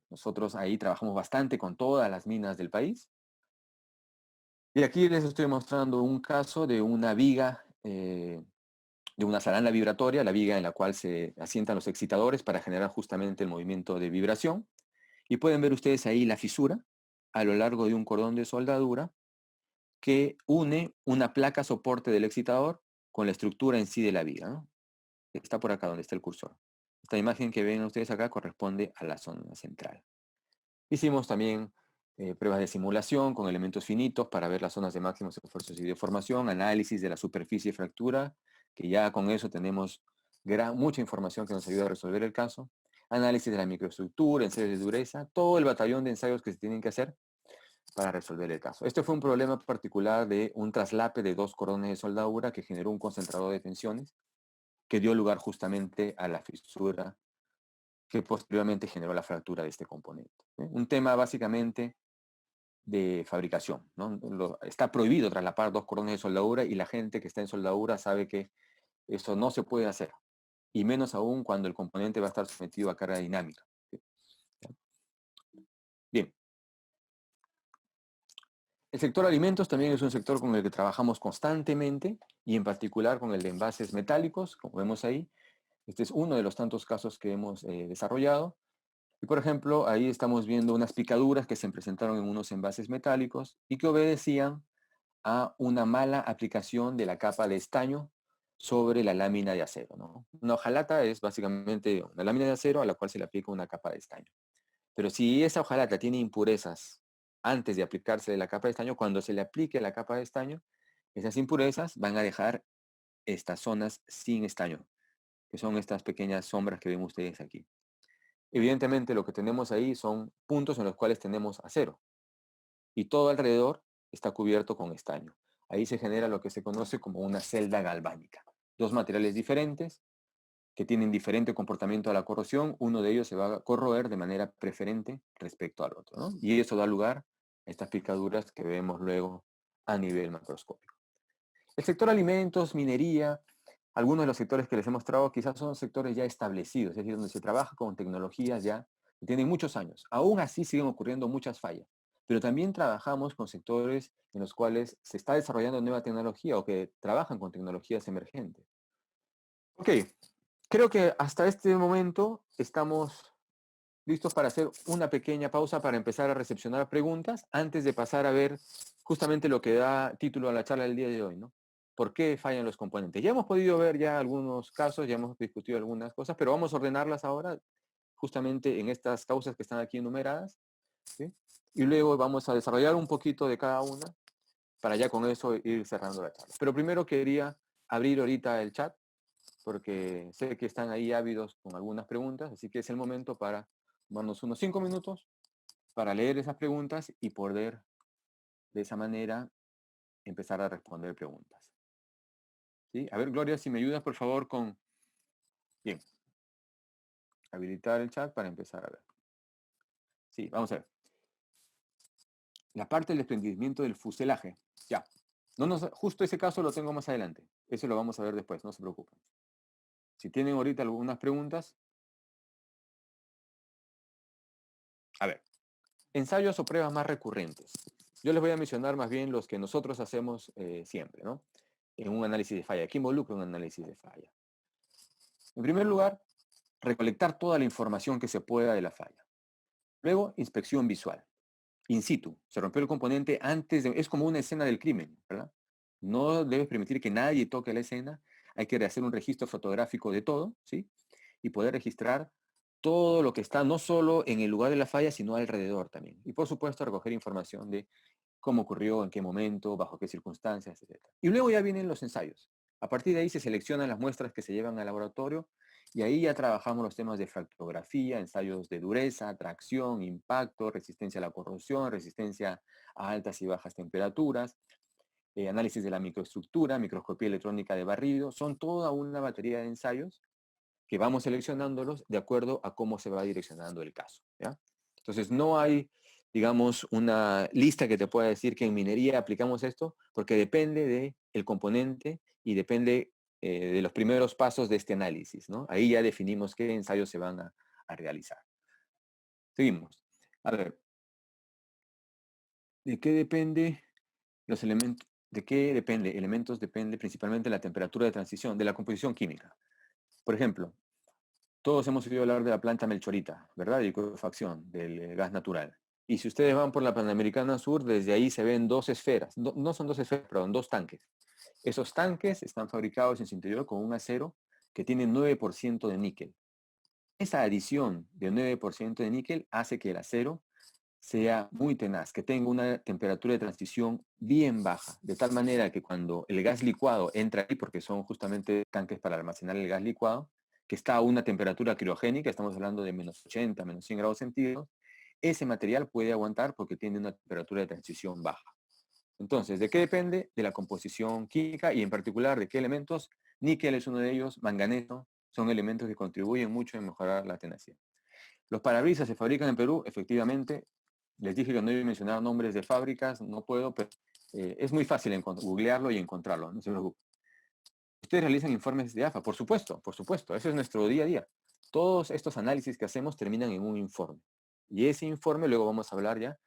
Nosotros ahí trabajamos bastante con todas las minas del país. Y aquí les estoy mostrando un caso de una viga, de una zaranda vibratoria, la viga en la cual se asientan los excitadores para generar justamente el movimiento de vibración. Y pueden ver ustedes ahí la fisura a lo largo de un cordón de soldadura que une una placa soporte del excitador con la estructura en sí de la viga, ¿no? Está por acá donde está el cursor. Esta imagen que ven ustedes acá corresponde a la zona central. Hicimos también pruebas de simulación con elementos finitos para ver las zonas de máximos esfuerzos y deformación, análisis de la superficie de fractura, que ya con eso tenemos mucha información que nos ayuda a resolver el caso, análisis de la microestructura, ensayos de dureza, todo el batallón de ensayos que se tienen que hacer para resolver el caso. Este fue un problema particular de un traslape de dos cordones de soldadura que generó un concentrador de tensiones que dio lugar justamente a la fisura que posteriormente generó la fractura de este componente. Un tema básicamente de fabricación, ¿no? Está prohibido traslapar dos cordones de soldadura y la gente que está en soldadura sabe que eso no se puede hacer, y menos aún cuando el componente va a estar sometido a carga dinámica. Bien, el sector alimentos también es un sector con el que trabajamos constantemente y en particular con el de envases metálicos, como vemos ahí. Este es uno de los tantos casos que hemos desarrollado. Y por ejemplo, ahí estamos viendo unas picaduras que se presentaron en unos envases metálicos y que obedecían a una mala aplicación de la capa de estaño sobre la lámina de acero, ¿no? Una hojalata es básicamente una lámina de acero a la cual se le aplica una capa de estaño. Pero si esa hojalata tiene impurezas antes de aplicarse la capa de estaño, cuando se le aplique la capa de estaño, esas impurezas van a dejar estas zonas sin estaño, que son estas pequeñas sombras que ven ustedes aquí. Evidentemente lo que tenemos ahí son puntos en los cuales tenemos acero y todo alrededor está cubierto con estaño. Ahí se genera lo que se conoce como una celda galvánica. Dos materiales diferentes que tienen diferente comportamiento a la corrosión, uno de ellos se va a corroer de manera preferente respecto al otro, ¿no? Y eso da lugar a estas picaduras que vemos luego a nivel macroscópico. El sector alimentos, minería, algunos de los sectores que les he mostrado quizás son sectores ya establecidos, es decir, donde se trabaja con tecnologías ya que tienen muchos años. Aún así siguen ocurriendo muchas fallas, pero también trabajamos con sectores en los cuales se está desarrollando nueva tecnología o que trabajan con tecnologías emergentes. Ok, creo que hasta este momento estamos listos para hacer una pequeña pausa para empezar a recepcionar preguntas antes de pasar a ver justamente lo que da título a la charla del día de hoy, ¿no? ¿Por qué fallan los componentes? Ya hemos podido ver ya algunos casos, ya hemos discutido algunas cosas, pero vamos a ordenarlas ahora justamente en estas causas que están aquí enumeradas, ¿sí? Y luego vamos a desarrollar un poquito de cada una para ya con eso ir cerrando la charla. Pero primero quería abrir ahorita el chat porque sé que están ahí ávidos con algunas preguntas, así que es el momento para darnos unos 5 minutos para leer esas preguntas y poder de esa manera empezar a responder preguntas. ¿Sí? A ver, Gloria, si me ayudas por favor con, bien, habilitar el chat para empezar a ver. Sí, vamos a ver. La parte del desprendimiento del fuselaje. Ya. Justo ese caso lo tengo más adelante. Eso lo vamos a ver después, no se preocupen. Si tienen ahorita algunas preguntas. A ver, ensayos o pruebas más recurrentes. Yo les voy a mencionar más bien los que nosotros hacemos siempre, ¿no? En un análisis de falla. ¿Qué involucra un análisis de falla? En primer lugar, recolectar toda la información que se pueda de la falla. Luego, inspección visual. In situ. Se rompió el componente antes de... Es como una escena del crimen, ¿verdad? No debes permitir que nadie toque la escena. Hay que hacer un registro fotográfico de todo, ¿sí? Y poder registrar todo lo que está no solo en el lugar de la falla, sino alrededor también. Y por supuesto, recoger información de cómo ocurrió, en qué momento, bajo qué circunstancias, etc. Y luego ya vienen los ensayos. A partir de ahí se seleccionan las muestras que se llevan al laboratorio y ahí ya trabajamos los temas de fractografía, ensayos de dureza, tracción, impacto, resistencia a la corrosión, resistencia a altas y bajas temperaturas, análisis de la microestructura, microscopía electrónica de barrido. Son toda una batería de ensayos que vamos seleccionándolos de acuerdo a cómo se va direccionando el caso, ¿ya? Entonces, no hay, digamos, una lista que te pueda decir que en minería aplicamos esto, porque depende del componente y depende de los primeros pasos de este análisis, ¿no? Ahí ya definimos qué ensayos se van a realizar. Seguimos. A ver, ¿de qué depende los elementos? ¿De qué depende? Elementos depende principalmente de la temperatura de transición, de la composición química. Por ejemplo, todos hemos oído hablar de la planta Melchorita, ¿verdad? De licuefacción, del gas natural. Y si ustedes van por la Panamericana Sur, desde ahí se ven dos esferas. No, no son dos esferas, perdón, dos tanques. Esos tanques están fabricados en su interior con un acero que tiene 9% de níquel. Esa adición de 9% de níquel hace que el acero sea muy tenaz, que tenga una temperatura de transición bien baja, de tal manera que cuando el gas licuado entra ahí, porque son justamente tanques para almacenar el gas licuado, que está a una temperatura criogénica, estamos hablando de -80, -100 grados centígrados, ese material puede aguantar porque tiene una temperatura de transición baja. Entonces, ¿de qué depende? De la composición química y en particular de qué elementos. Níquel es uno de ellos, manganeso, son elementos que contribuyen mucho en mejorar la tenacidad. Los parabrisas se fabrican en Perú, efectivamente. Les dije que no iba a mencionar nombres de fábricas, no puedo, pero es muy fácil googlearlo y encontrarlo, no se preocupe. Ustedes realizan informes de AFA, por supuesto, eso es nuestro día a día. Todos estos análisis que hacemos terminan en un informe. Y ese informe, luego vamos a hablar ya,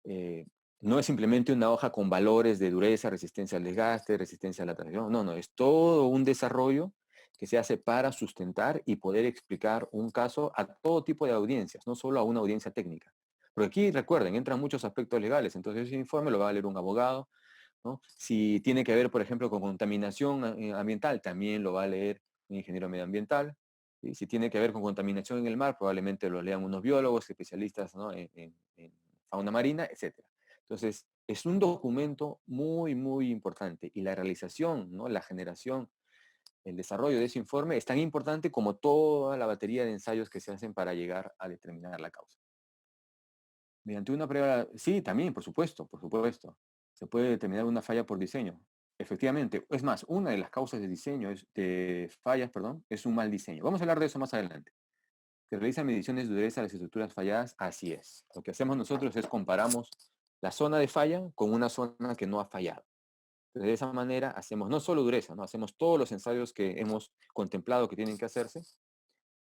eh, no es simplemente una hoja con valores de dureza, resistencia al desgaste, resistencia a la tracción. No, no, es todo un desarrollo que se hace para sustentar y poder explicar un caso a todo tipo de audiencias, no solo a una audiencia técnica. Porque aquí, recuerden, entran muchos aspectos legales, entonces ese informe lo va a leer un abogado, ¿no? Si tiene que ver, por ejemplo, con contaminación ambiental, también lo va a leer un ingeniero medioambiental. ¿Sí? Si tiene que ver con contaminación en el mar, probablemente lo lean unos biólogos, especialistas, ¿no? en fauna marina, etcétera. Entonces, es un documento muy, muy importante y la realización, ¿no? La generación, el desarrollo de ese informe es tan importante como toda la batería de ensayos que se hacen para llegar a determinar la causa. Mediante una prueba, sí, también, por supuesto, por supuesto. Se puede determinar una falla por diseño. Efectivamente, es más, una de las causas de diseño, de fallas, perdón, es un mal diseño. Vamos a hablar de eso más adelante. Que realiza mediciones de dureza de las estructuras falladas, así es. Lo que hacemos nosotros es comparamos la zona de falla con una zona que no ha fallado. Entonces, de esa manera hacemos no solo dureza, ¿no? Hacemos todos los ensayos que hemos contemplado que tienen que hacerse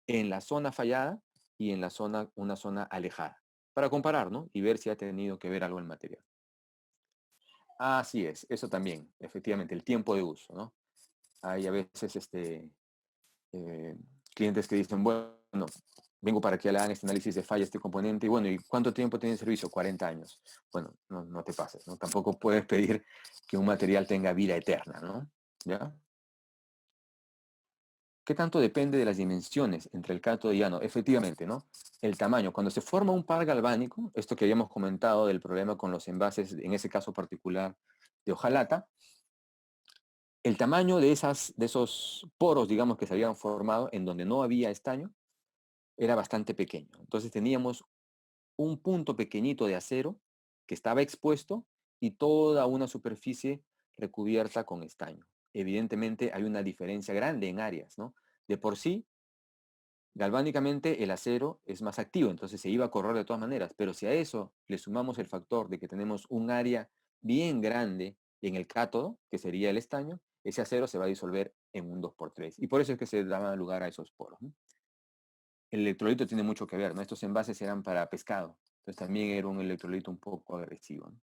en la zona fallada y en la zona, una zona alejada, para comparar, ¿no? Y ver si ha tenido que ver algo el material. Así es, eso también, efectivamente, el tiempo de uso, ¿no? Hay a veces eh, clientes que dicen, bueno, vengo para que le hagan este análisis de falla, este componente, y bueno, ¿y cuánto tiempo tiene el servicio? 40 años. Bueno, no, no te pases, ¿no? Tampoco puedes pedir que un material tenga vida eterna, ¿no? ¿Ya? ¿Qué tanto depende de las dimensiones entre el cátodo y llano? Efectivamente, ¿no? El tamaño. Cuando se forma un par galvánico, esto que habíamos comentado del problema con los envases, en ese caso particular de hojalata, el tamaño de esos poros, digamos, que se habían formado en donde no había estaño, era bastante pequeño. Entonces teníamos un punto pequeñito de acero que estaba expuesto y toda una superficie recubierta con estaño. Evidentemente hay una diferencia grande en áreas, ¿no? De por sí, galvánicamente el acero es más activo, entonces se iba a correr de todas maneras, pero si a eso le sumamos el factor de que tenemos un área bien grande en el cátodo, que sería el estaño, ese acero se va a disolver en un 2 por 3. Y por eso es que se daba lugar a esos poros, ¿no? El electrolito tiene mucho que ver, ¿no? Estos envases eran para pescado, entonces también era un electrolito un poco agresivo, ¿no?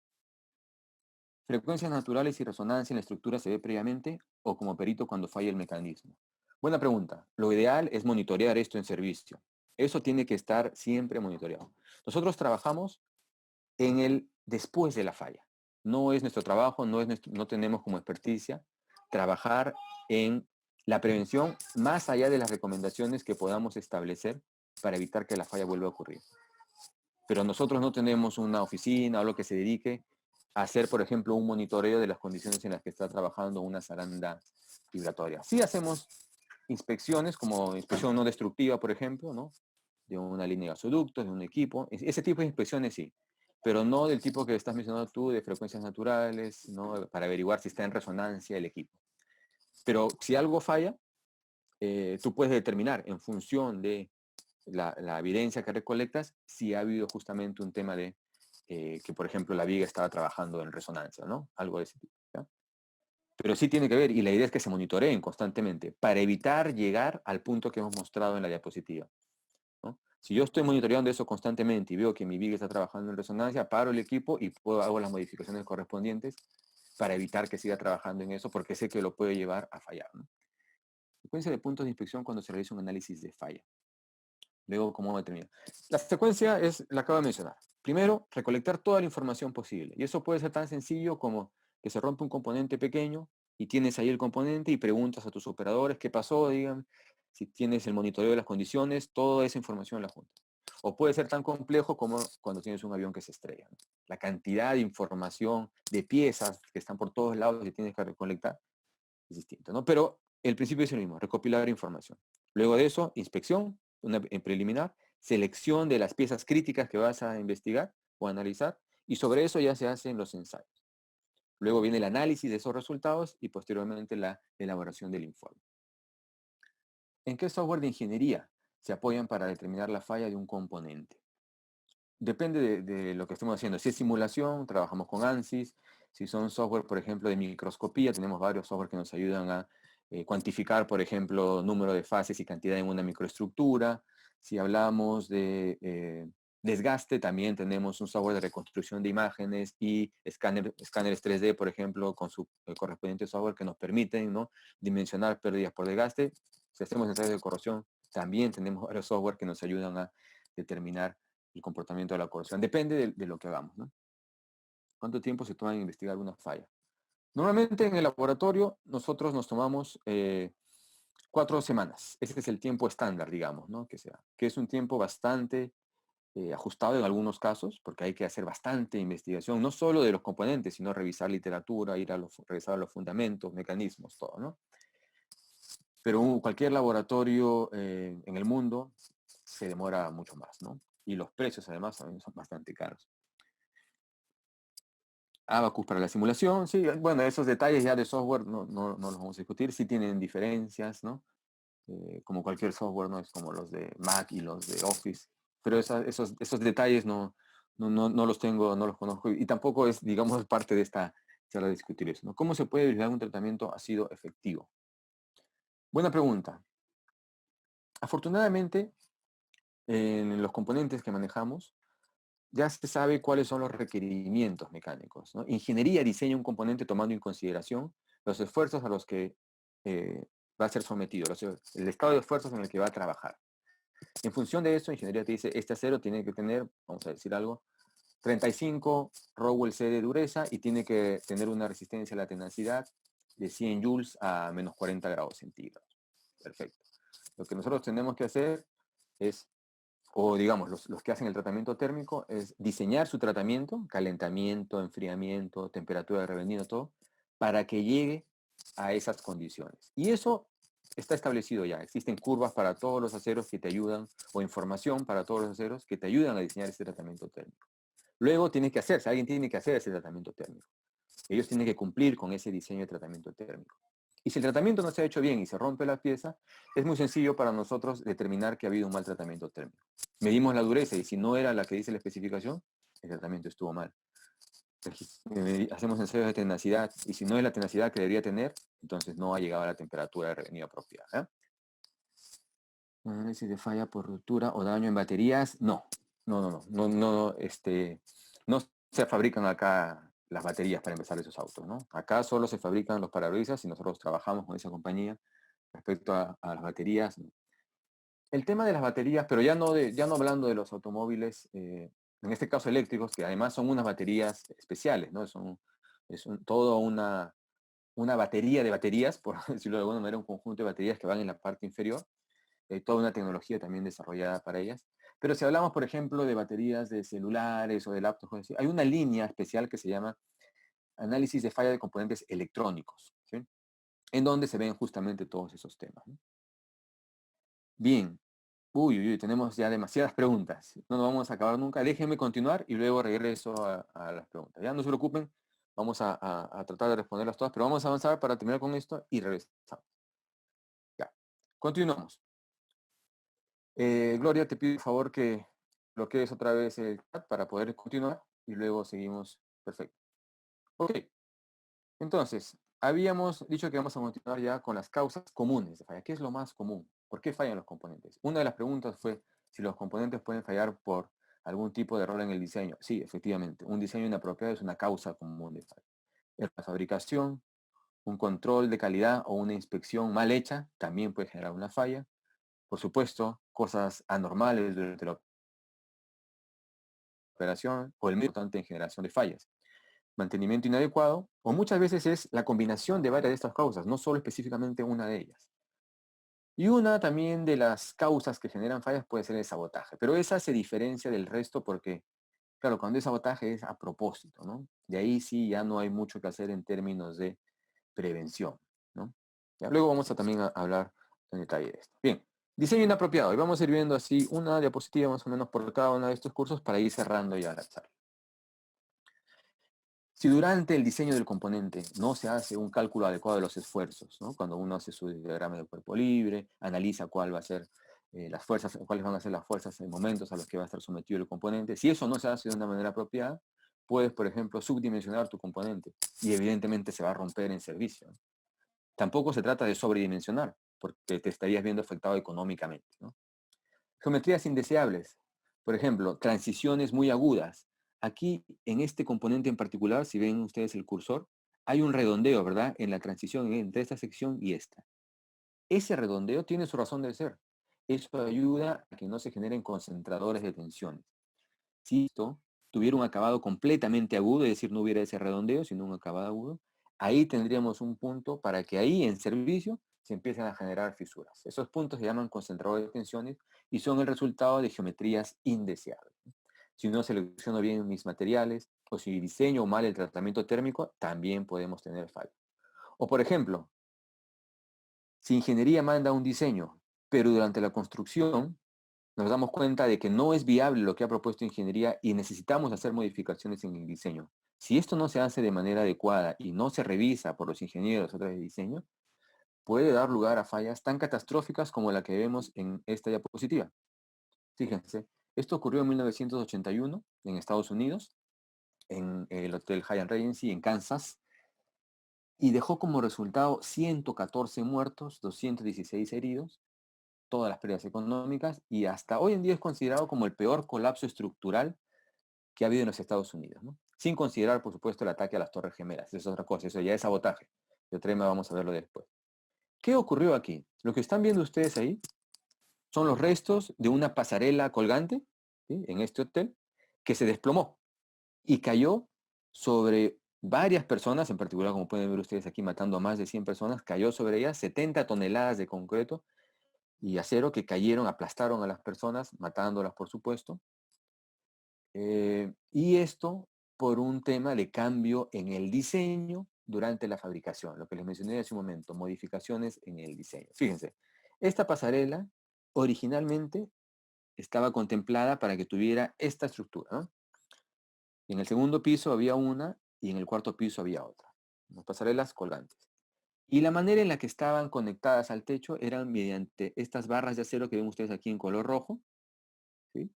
¿Frecuencias naturales y resonancia en la estructura se ve previamente o como perito cuando falla el mecanismo? Buena pregunta. Lo ideal es monitorear esto en servicio. Eso tiene que estar siempre monitoreado. Nosotros trabajamos en el después de la falla. No es nuestro trabajo, no tenemos como experticia trabajar en la prevención más allá de las recomendaciones que podamos establecer para evitar que la falla vuelva a ocurrir. Pero nosotros no tenemos una oficina o lo que se dedique a hacer, por ejemplo, un monitoreo de las condiciones en las que está trabajando una zaranda vibratoria. Sí hacemos inspecciones, como inspección no destructiva, por ejemplo, ¿no? De una línea de gasoductos, de un equipo. Ese tipo de inspecciones sí, pero no del tipo que estás mencionando tú, de frecuencias naturales, ¿no? Para averiguar si está en resonancia el equipo. Pero si algo falla, tú puedes determinar en función de la evidencia que recolectas si ha habido justamente un tema de que, por ejemplo, la viga estaba trabajando en resonancia, ¿no? Algo de ese tipo. ¿Ya? Pero sí tiene que ver, y la idea es que se monitoreen constantemente para evitar llegar al punto que hemos mostrado en la diapositiva, ¿no? Si yo estoy monitoreando eso constantemente y veo que mi viga está trabajando en resonancia, paro el equipo y hago las modificaciones correspondientes para evitar que siga trabajando en eso, porque sé que lo puede llevar a fallar, ¿no? Secuencia de puntos de inspección cuando se realiza un análisis de falla. Luego, ¿cómo determina? La secuencia es, la acabo de mencionar. Primero, recolectar toda la información posible. Y eso puede ser tan sencillo como que se rompe un componente pequeño y tienes ahí el componente y preguntas a tus operadores qué pasó, digan, si tienes el monitoreo de las condiciones, toda esa información la junta. o puede ser tan complejo como cuando tienes un avión que se estrella, ¿no? La cantidad de información, de piezas que están por todos lados y tienes que recolectar es distinto, ¿no? Pero el principio es el mismo, recopilar información. Luego de eso, inspección, en preliminar, selección de las piezas críticas que vas a investigar o analizar, y sobre eso ya se hacen los ensayos. Luego viene el análisis de esos resultados y posteriormente la elaboración del informe. ¿En qué software de ingeniería se apoyan para determinar la falla de un componente? Depende de lo que estemos haciendo. Si es simulación, trabajamos con ANSYS. Si son software, por ejemplo, de microscopía, tenemos varios software que nos ayudan a cuantificar, por ejemplo, número de fases y cantidad en una microestructura. Si hablamos de desgaste, también tenemos un software de reconstrucción de imágenes y escáneres 3D, por ejemplo, con su correspondiente software que nos permiten, ¿no?, dimensionar pérdidas por desgaste. Si hacemos ensayos de corrosión, también tenemos varios software que nos ayudan a determinar el comportamiento de la corrosión. Depende de lo que hagamos, ¿no? ¿Cuánto tiempo se toma en investigar una falla? Normalmente en el laboratorio nosotros nos tomamos 4 semanas. Ese es el tiempo estándar, digamos, ¿no? Que es un tiempo bastante ajustado en algunos casos, porque hay que hacer bastante investigación, no solo de los componentes, sino revisar literatura, revisar los fundamentos, mecanismos, todo, ¿no? Pero cualquier laboratorio en el mundo se demora mucho más, ¿no? Y los precios además también son bastante caros. Abacus para la simulación, sí, bueno, esos detalles ya de software no los vamos a discutir, sí tienen diferencias, ¿no? Como cualquier software, no es como los de Mac y los de Office, pero esos detalles no los tengo, no los conozco y tampoco es, digamos, parte de esta charla de discutir eso, ¿no? ¿Cómo se puede verificar un tratamiento ha sido efectivo? Buena pregunta. Afortunadamente, en los componentes que manejamos, ya se sabe cuáles son los requerimientos mecánicos, ¿no? Ingeniería diseña un componente tomando en consideración los esfuerzos a los que va a ser sometido, el estado de esfuerzos en el que va a trabajar. En función de eso, ingeniería te dice, este acero tiene que tener, vamos a decir algo, 35 Rowell C de dureza y tiene que tener una resistencia a la tenacidad de 100 joules a menos 40 grados centígrados. Perfecto. Lo que nosotros tenemos que hacer es, o digamos, los que hacen el tratamiento térmico, es diseñar su tratamiento, calentamiento, enfriamiento, temperatura de revenido, todo, para que llegue a esas condiciones. Y eso está establecido ya. Existen curvas para todos los aceros que te ayudan, o información para todos los aceros que te ayudan a diseñar este tratamiento térmico. Luego tiene que hacerse, alguien tiene que hacer ese tratamiento térmico. Ellos tienen que cumplir con ese diseño de tratamiento térmico. Y si el tratamiento no se ha hecho bien y se rompe la pieza, es muy sencillo para nosotros determinar que ha habido un mal tratamiento térmico. Medimos la dureza y si no era la que dice la especificación, el tratamiento estuvo mal. Hacemos ensayos de tenacidad y si no es la tenacidad que debería tener, entonces no ha llegado a la temperatura de revenido apropiada. ¿Eh? Análisis de falla por ruptura o daño en baterías, no se fabrican acá las baterías para empezar esos autos, ¿no? Acá solo se fabrican los parabrisas y nosotros trabajamos con esa compañía respecto a las baterías. El tema de las baterías, pero ya no hablando de los automóviles, en este caso eléctricos, que además son unas baterías especiales, ¿no? Todo una batería de baterías, por decirlo de alguna manera, un conjunto de baterías que van en la parte inferior, toda una tecnología también desarrollada para ellas. Pero si hablamos, por ejemplo, de baterías de celulares o de laptops, hay una línea especial que se llama análisis de falla de componentes electrónicos, ¿sí? En donde se ven justamente todos esos temas, ¿no? Bien, tenemos ya demasiadas preguntas. No nos vamos a acabar nunca. Déjenme continuar y luego regreso a las preguntas. Ya no se preocupen, vamos a tratar de responderlas todas, pero vamos a avanzar para terminar con esto y regresamos. Ya, continuamos. Gloria, te pido por favor que bloquees otra vez el chat para poder continuar y luego seguimos. Perfecto. Ok, entonces, habíamos dicho que vamos a continuar ya con las causas comunes de falla. ¿Qué es lo más común? ¿Por qué fallan los componentes? Una de las preguntas fue si los componentes pueden fallar por algún tipo de error en el diseño. Sí, efectivamente, un diseño inapropiado es una causa común de falla. En la fabricación, un control de calidad o una inspección mal hecha también puede generar una falla. Por supuesto, cosas anormales durante la operación o el medio importante en generación de fallas. Mantenimiento inadecuado, o muchas veces es la combinación de varias de estas causas, no solo específicamente una de ellas. Y una también de las causas que generan fallas puede ser el sabotaje, pero esa se diferencia del resto porque, claro, cuando es sabotaje es a propósito, ¿no? De ahí sí ya no hay mucho que hacer en términos de prevención, ¿no? Ya, luego vamos a también a hablar en detalle de esto. Bien, diseño inapropiado. Y vamos a ir viendo así una diapositiva más o menos por cada uno de estos cursos para ir cerrando ya la charla. Si durante el diseño del componente no se hace un cálculo adecuado de los esfuerzos, ¿no? Cuando uno hace su diagrama de cuerpo libre, analiza cuál va a ser las fuerzas, cuáles van a ser las fuerzas en momentos a los que va a estar sometido el componente, si eso no se hace de una manera apropiada, puedes, por ejemplo, subdimensionar tu componente y evidentemente se va a romper en servicio, ¿no? Tampoco se trata de sobredimensionar, porque te estarías viendo afectado económicamente, ¿no? Geometrías indeseables. Por ejemplo, transiciones muy agudas. Aquí, en este componente en particular, si ven ustedes el cursor, hay un redondeo, ¿verdad? En la transición entre esta sección y esta. Ese redondeo tiene su razón de ser. Eso ayuda a que no se generen concentradores de tensiones. Si esto tuviera un acabado completamente agudo, es decir, no hubiera ese redondeo, sino un acabado agudo, ahí tendríamos un punto para que ahí en servicio se empiecen a generar fisuras. Esos puntos se llaman concentradores de tensiones y son el resultado de geometrías indeseables. Si no selecciono bien mis materiales o si diseño mal el tratamiento térmico, también podemos tener fallos. O por ejemplo, si ingeniería manda un diseño, pero durante la construcción nos damos cuenta de que no es viable lo que ha propuesto ingeniería y necesitamos hacer modificaciones en el diseño. Si esto no se hace de manera adecuada y no se revisa por los ingenieros a través de diseño, puede dar lugar a fallas tan catastróficas como la que vemos en esta diapositiva. Fíjense, esto ocurrió en 1981 en Estados Unidos, en el Hotel Hyatt Regency en Kansas, y dejó como resultado 114 muertos, 216 heridos, todas las pérdidas económicas, y hasta hoy en día es considerado como el peor colapso estructural que ha habido en los Estados Unidos, ¿no? Sin considerar, por supuesto, el ataque a las Torres Gemelas. Eso es otra cosa, eso ya es sabotaje. De otro tema vamos a verlo después. ¿Qué ocurrió aquí? Lo que están viendo ustedes ahí son los restos de una pasarela colgante, ¿sí? En este hotel, que se desplomó y cayó sobre varias personas, en particular, como pueden ver ustedes aquí, matando a más de 100 personas, cayó sobre ellas 70 toneladas de concreto y acero que cayeron, aplastaron a las personas, matándolas, por supuesto. Y esto por un tema de cambio en el diseño durante la fabricación, lo que les mencioné hace un momento, modificaciones en el diseño. Fíjense, esta pasarela originalmente estaba contemplada para que tuviera esta estructura, ¿no? En el segundo piso había una y en el cuarto piso había otra, unas pasarelas colgantes. Y la manera en la que estaban conectadas al techo eran mediante estas barras de acero que ven ustedes aquí en color rojo, ¿sí?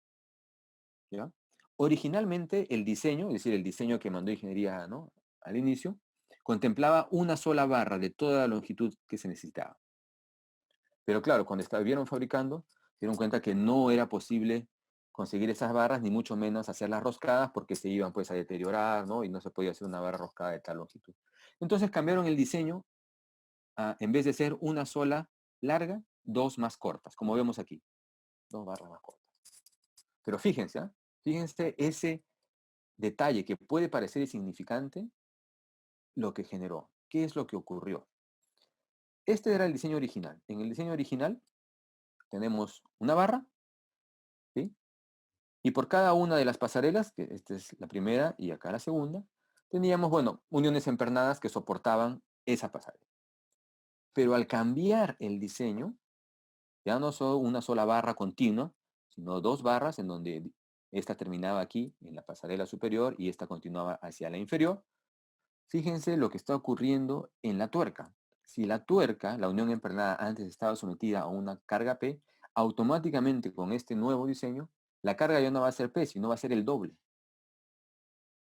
¿Ya? Originalmente el diseño, es decir, el diseño que mandó ingeniería, ¿no? Al inicio, contemplaba una sola barra de toda la longitud que se necesitaba. Pero claro, cuando estuvieron fabricando, se dieron cuenta que no era posible conseguir esas barras, ni mucho menos hacerlas roscadas, porque se iban pues a deteriorar, ¿no? Y no se podía hacer una barra roscada de tal longitud. Entonces cambiaron el diseño a, en vez de ser una sola larga, dos más cortas, como vemos aquí, dos barras más cortas. Pero fíjense, ¿ah? Fíjense ese detalle que puede parecer insignificante, lo que generó. ¿Qué es lo que ocurrió? Este era el diseño original. En el diseño original tenemos una barra, ¿sí? Y por cada una de las pasarelas, que esta es la primera y acá la segunda, teníamos, bueno, uniones empernadas que soportaban esa pasarela. Pero al cambiar el diseño, ya no solo una sola barra continua, sino dos barras en donde esta terminaba aquí en la pasarela superior y esta continuaba hacia la inferior. Fíjense lo que está ocurriendo en la tuerca. Si la tuerca, la unión empernada, antes estaba sometida a una carga P, automáticamente con este nuevo diseño, la carga ya no va a ser P, sino va a ser el doble.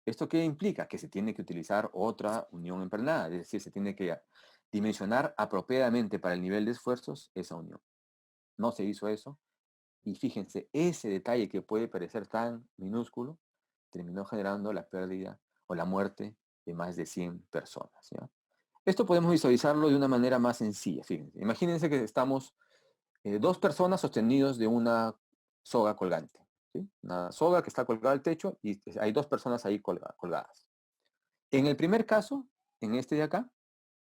¿Esto qué implica? Que se tiene que utilizar otra unión empernada, es decir, se tiene que dimensionar apropiadamente para el nivel de esfuerzos esa unión. No se hizo eso, y fíjense, ese detalle que puede parecer tan minúsculo, terminó generando la pérdida o la muerte de más de 100 personas, ¿ya? Esto podemos visualizarlo de una manera más sencilla. Fíjense, imagínense que estamos dos personas sostenidos de una soga colgante, ¿sí? Una soga que está colgada al techo y hay dos personas ahí colgadas. En el primer caso, en este de acá,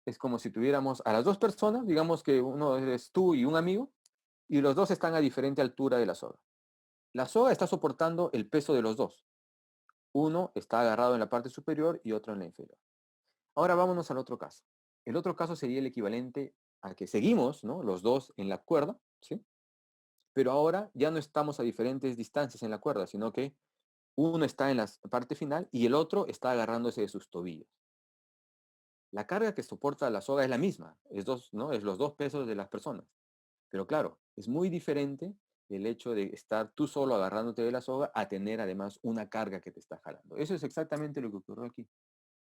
es como si tuviéramos a las dos personas, digamos que uno eres tú y un amigo, y los dos están a diferente altura de la soga. La soga está soportando el peso de los dos. Uno está agarrado en la parte superior y otro en la inferior. Ahora vámonos al otro caso. El otro caso sería el equivalente a que seguimos, ¿no? Los dos en la cuerda, ¿sí? Pero ahora ya no estamos a diferentes distancias en la cuerda, sino que uno está en la parte final y el otro está agarrándose de sus tobillos. La carga que soporta la soga es la misma, es dos, ¿no? Es los dos pesos de las personas. Pero claro, es muy diferente el hecho de estar tú solo agarrándote de la soga a tener además una carga que te está jalando. Eso es exactamente lo que ocurrió aquí.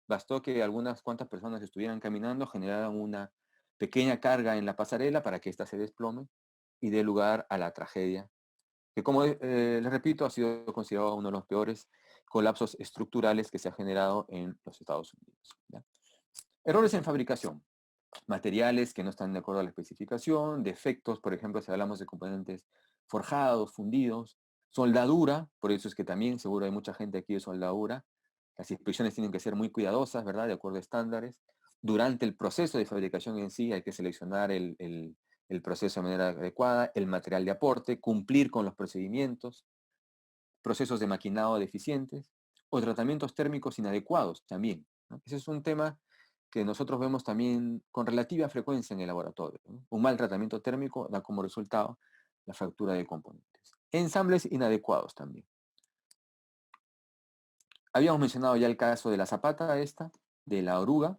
Bastó que algunas cuantas personas estuvieran caminando, generaran una pequeña carga en la pasarela para que ésta se desplome y dé lugar a la tragedia, que como les repito, ha sido considerado uno de los peores colapsos estructurales que se ha generado en los Estados Unidos. ¿Ya? Errores en fabricación, materiales que no están de acuerdo a la especificación, defectos, por ejemplo, si hablamos de componentes forjados, fundidos, soldadura, por eso es que también seguro hay mucha gente aquí de soldadura. Las inspecciones tienen que ser muy cuidadosas, ¿verdad? De acuerdo a estándares. Durante el proceso de fabricación en sí hay que seleccionar el proceso de manera adecuada, el material de aporte, cumplir con los procedimientos, procesos de maquinado deficientes o tratamientos térmicos inadecuados también, ¿no? Ese es un tema que nosotros vemos también con relativa frecuencia en el laboratorio, ¿no? Un mal tratamiento térmico da como resultado la fractura de componentes. Ensambles inadecuados también. Habíamos mencionado ya el caso de la zapata esta, de la oruga,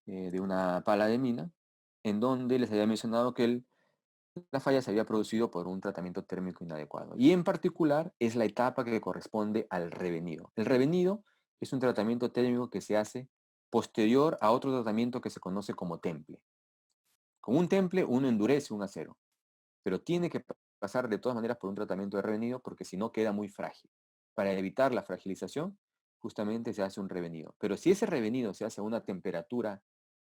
de una pala de mina, en donde les había mencionado que la falla se había producido por un tratamiento térmico inadecuado. Y en particular es la etapa que corresponde al revenido. El revenido es un tratamiento térmico que se hace posterior a otro tratamiento que se conoce como temple. Con un temple uno endurece un acero, pero tiene que pasar de todas maneras por un tratamiento de revenido porque si no queda muy frágil. Para evitar la fragilización, justamente se hace un revenido. Pero si ese revenido se hace a una temperatura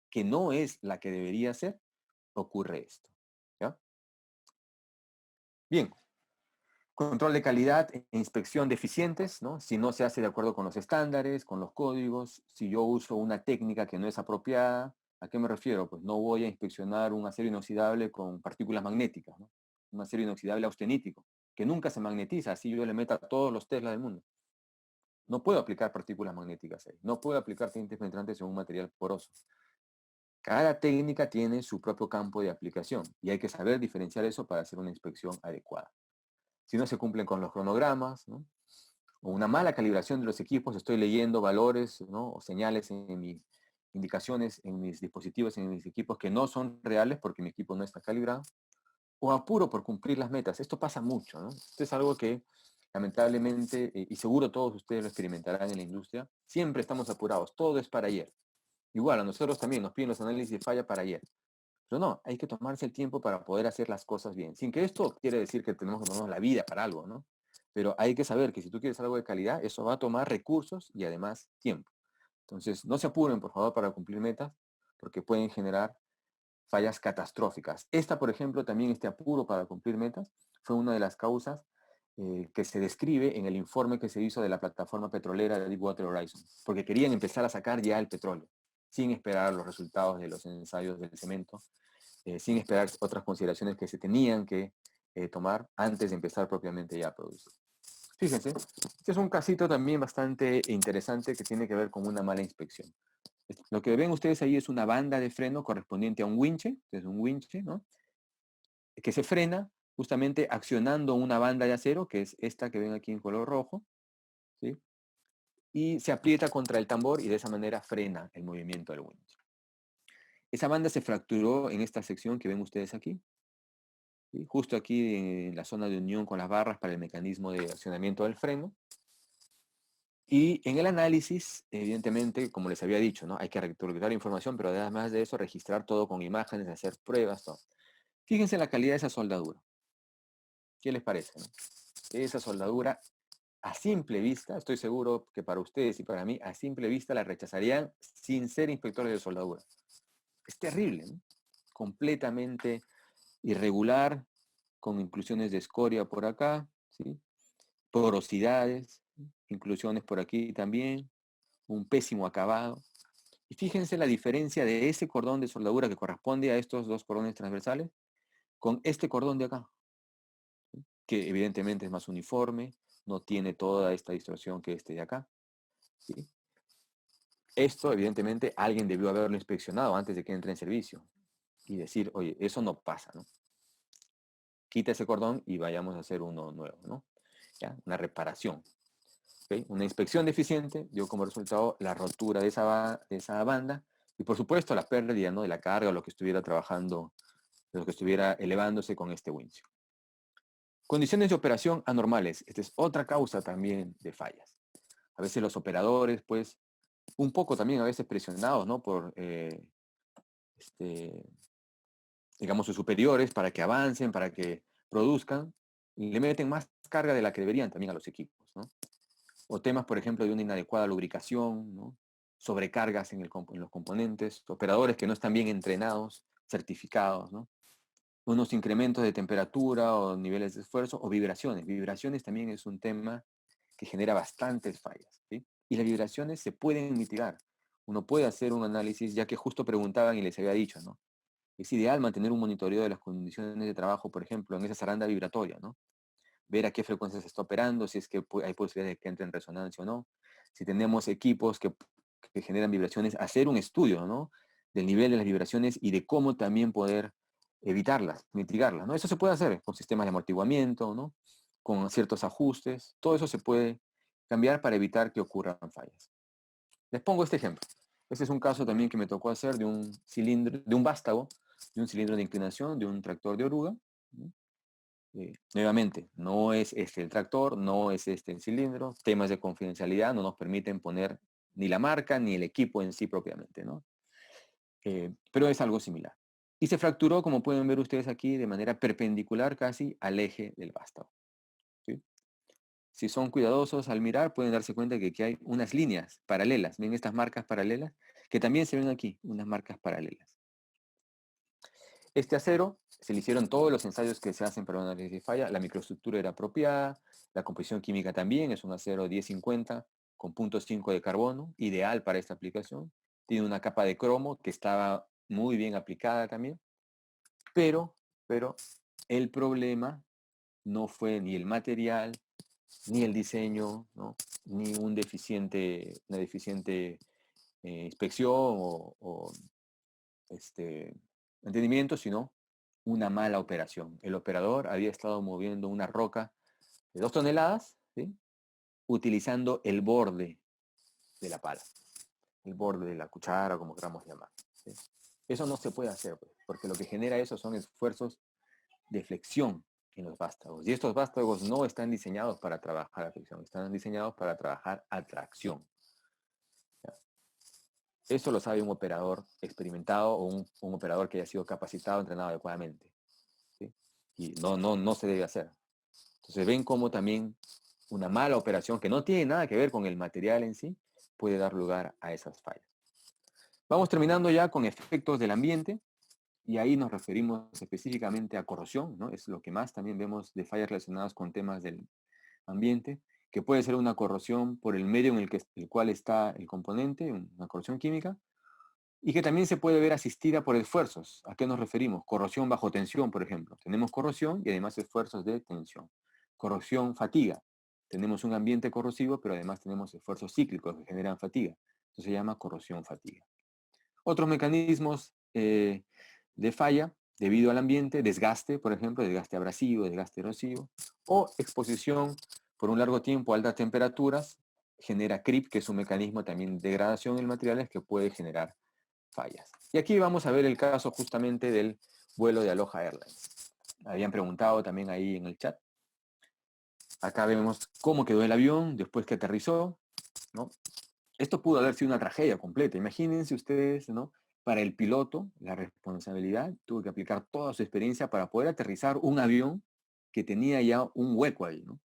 que no es la que debería ser, ocurre esto. ¿Ya? Bien, control de calidad e inspección deficientes, ¿no? Si no se hace de acuerdo con los estándares, con los códigos, si yo uso una técnica que no es apropiada, ¿a qué me refiero? Pues no voy a inspeccionar un acero inoxidable con partículas magnéticas, ¿no? Un acero inoxidable austenítico, que nunca se magnetiza, así yo le meta todos los Tesla del mundo. No puedo aplicar partículas magnéticas ahí, no puedo aplicar tintes penetrantes en un material poroso. Cada técnica tiene su propio campo de aplicación y hay que saber diferenciar eso para hacer una inspección adecuada. Si no se cumplen con los cronogramas, ¿no? O una mala calibración de los equipos, estoy leyendo valores, ¿no? O señales en mis indicaciones, en mis dispositivos, en mis equipos que no son reales porque mi equipo no está calibrado, o apuro por cumplir las metas. Esto pasa mucho, ¿no? Esto es algo que lamentablemente, y seguro todos ustedes lo experimentarán en la industria, siempre estamos apurados, todo es para ayer. Igual a nosotros también nos piden los análisis de falla para ayer. Pero no, hay que tomarse el tiempo para poder hacer las cosas bien. Sin que esto quiere decir que tenemos que tomarnos la vida para algo, ¿no? Pero hay que saber que si tú quieres algo de calidad, eso va a tomar recursos y además tiempo. Entonces, no se apuren, por favor, para cumplir metas, porque pueden generar fallas catastróficas. Esta, por ejemplo, también este apuro para cumplir metas, fue una de las causas que se describe en el informe que se hizo de la plataforma petrolera de Deepwater Horizon, porque querían empezar a sacar ya el petróleo, sin esperar los resultados de los ensayos del cemento, sin esperar otras consideraciones que se tenían que tomar antes de empezar propiamente ya a producir. Fíjense, este es un casito también bastante interesante que tiene que ver con una mala inspección. Lo que ven ustedes ahí es una banda de freno correspondiente a un winche, es un winche, ¿no? Que se frena justamente accionando una banda de acero, que es esta que ven aquí en color rojo, ¿sí? Y se aprieta contra el tambor y de esa manera frena el movimiento del winche. Esa banda se fracturó en esta sección que ven ustedes aquí, ¿sí? Justo aquí en la zona de unión con las barras para el mecanismo de accionamiento del freno. Y en el análisis, evidentemente, como les había dicho, ¿no? Hay que recolectar información, pero además de eso, registrar todo con imágenes, hacer pruebas, todo. Fíjense en la calidad de esa soldadura. ¿Qué les parece, no? Esa soldadura, a simple vista, estoy seguro que para ustedes y para mí, a simple vista la rechazarían sin ser inspectores de soldadura. Es terrible, ¿no? Completamente irregular, con inclusiones de escoria por acá, ¿sí? Porosidades, inclusiones por aquí también, un pésimo acabado. Y fíjense la diferencia de ese cordón de soldadura que corresponde a estos dos cordones transversales con este cordón de acá, que evidentemente es más uniforme, no tiene toda esta distorsión que este de acá. ¿Sí? Esto, evidentemente, alguien debió haberlo inspeccionado antes de que entre en servicio y decir, oye, eso no pasa, ¿no? Quita ese cordón y vayamos a hacer uno nuevo, ¿no? ¿Ya? Una reparación. ¿Okay? Una inspección deficiente dio como resultado la rotura de esa banda y, por supuesto, la pérdida, ¿no? De la carga o lo que estuviera trabajando, lo que estuviera elevándose con este winch. Condiciones de operación anormales. Esta es otra causa también de fallas. A veces los operadores, pues, un poco también a veces presionados, ¿no? Por, este, digamos, sus superiores para que avancen, para que produzcan, y le meten más carga de la que deberían también a los equipos, ¿no? O temas, por ejemplo, de una inadecuada lubricación, ¿no? Sobrecargas en los componentes, operadores que no están bien entrenados, certificados, ¿no? Unos incrementos de temperatura o niveles de esfuerzo o vibraciones. Vibraciones también es un tema que genera bastantes fallas, ¿sí? Y las vibraciones se pueden mitigar. Uno puede hacer un análisis, ya que justo preguntaban y les había dicho, ¿no? Es ideal mantener un monitoreo de las condiciones de trabajo, por ejemplo, en esa zaranda vibratoria, ¿no? Ver a qué frecuencia se está operando, si es que hay posibilidades de que entre en resonancia o no. Si tenemos equipos que generan vibraciones, hacer un estudio, ¿no? Del nivel de las vibraciones y de cómo también poder evitarlas, mitigarlas, ¿no? Eso se puede hacer con sistemas de amortiguamiento, ¿no? Con ciertos ajustes. Todo eso se puede cambiar para evitar que ocurran fallas. Les pongo este ejemplo. Este es un caso también que me tocó hacer de un cilindro, de un vástago, de un cilindro de inclinación, de un tractor de oruga. ¿No? Nuevamente, no es este el tractor, no es este el cilindro, temas de confidencialidad no nos permiten poner ni la marca ni el equipo en sí propiamente, ¿no? Pero es algo similar. Y se fracturó, como pueden ver ustedes aquí, de manera perpendicular casi al eje del vástago. ¿Sí? Si son cuidadosos al mirar, pueden darse cuenta que aquí hay unas líneas paralelas. ¿Ven estas marcas paralelas? Que también se ven aquí, unas marcas paralelas. Este acero se le hicieron todos los ensayos que se hacen para un análisis de falla. La microestructura era apropiada, la composición química también, es un acero 1050 con 0.5 de carbono, ideal para esta aplicación. Tiene una capa de cromo que estaba muy bien aplicada también, pero el problema no fue ni el material, ni el diseño, ¿no? Ni una deficiente inspección o entendimiento, sino una mala operación. El operador había estado moviendo una roca de 2 toneladas, ¿sí? Utilizando el borde de la pala, el borde de la cuchara, como queramos llamar. ¿Sí? Eso no se puede hacer, pues, porque lo que genera eso son esfuerzos de flexión en los vástagos. Y estos vástagos no están diseñados para trabajar a flexión, están diseñados para trabajar a tracción. ¿Ya? Eso lo sabe un operador experimentado o un operador que haya sido capacitado, entrenado adecuadamente. ¿Sí? Y no se debe hacer. Entonces ven cómo también una mala operación que no tiene nada que ver con el material en sí puede dar lugar a esas fallas. Vamos terminando ya con efectos del ambiente y ahí nos referimos específicamente a corrosión, ¿no? Es lo que más también vemos de fallas relacionadas con temas del ambiente, que puede ser una corrosión por el medio en el cual está el componente, una corrosión química, y que también se puede ver asistida por esfuerzos. ¿A qué nos referimos? Corrosión bajo tensión, por ejemplo. Tenemos corrosión y además esfuerzos de tensión. Corrosión fatiga. Tenemos un ambiente corrosivo, pero además tenemos esfuerzos cíclicos que generan fatiga. Eso se llama corrosión fatiga. Otros mecanismos de falla debido al ambiente, desgaste, por ejemplo, desgaste abrasivo, desgaste erosivo, o exposición por un largo tiempo a altas temperaturas, genera creep, que es un mecanismo también de degradación en materiales que puede generar fallas. Y aquí vamos a ver el caso justamente del vuelo de Aloha Airlines. Habían preguntado también ahí en el chat. Acá vemos cómo quedó el avión después que aterrizó, ¿no? Esto pudo haber sido una tragedia completa. Imagínense ustedes, ¿no? Para el piloto, la responsabilidad, tuvo que aplicar toda su experiencia para poder aterrizar un avión que tenía ya un hueco ahí, ¿no?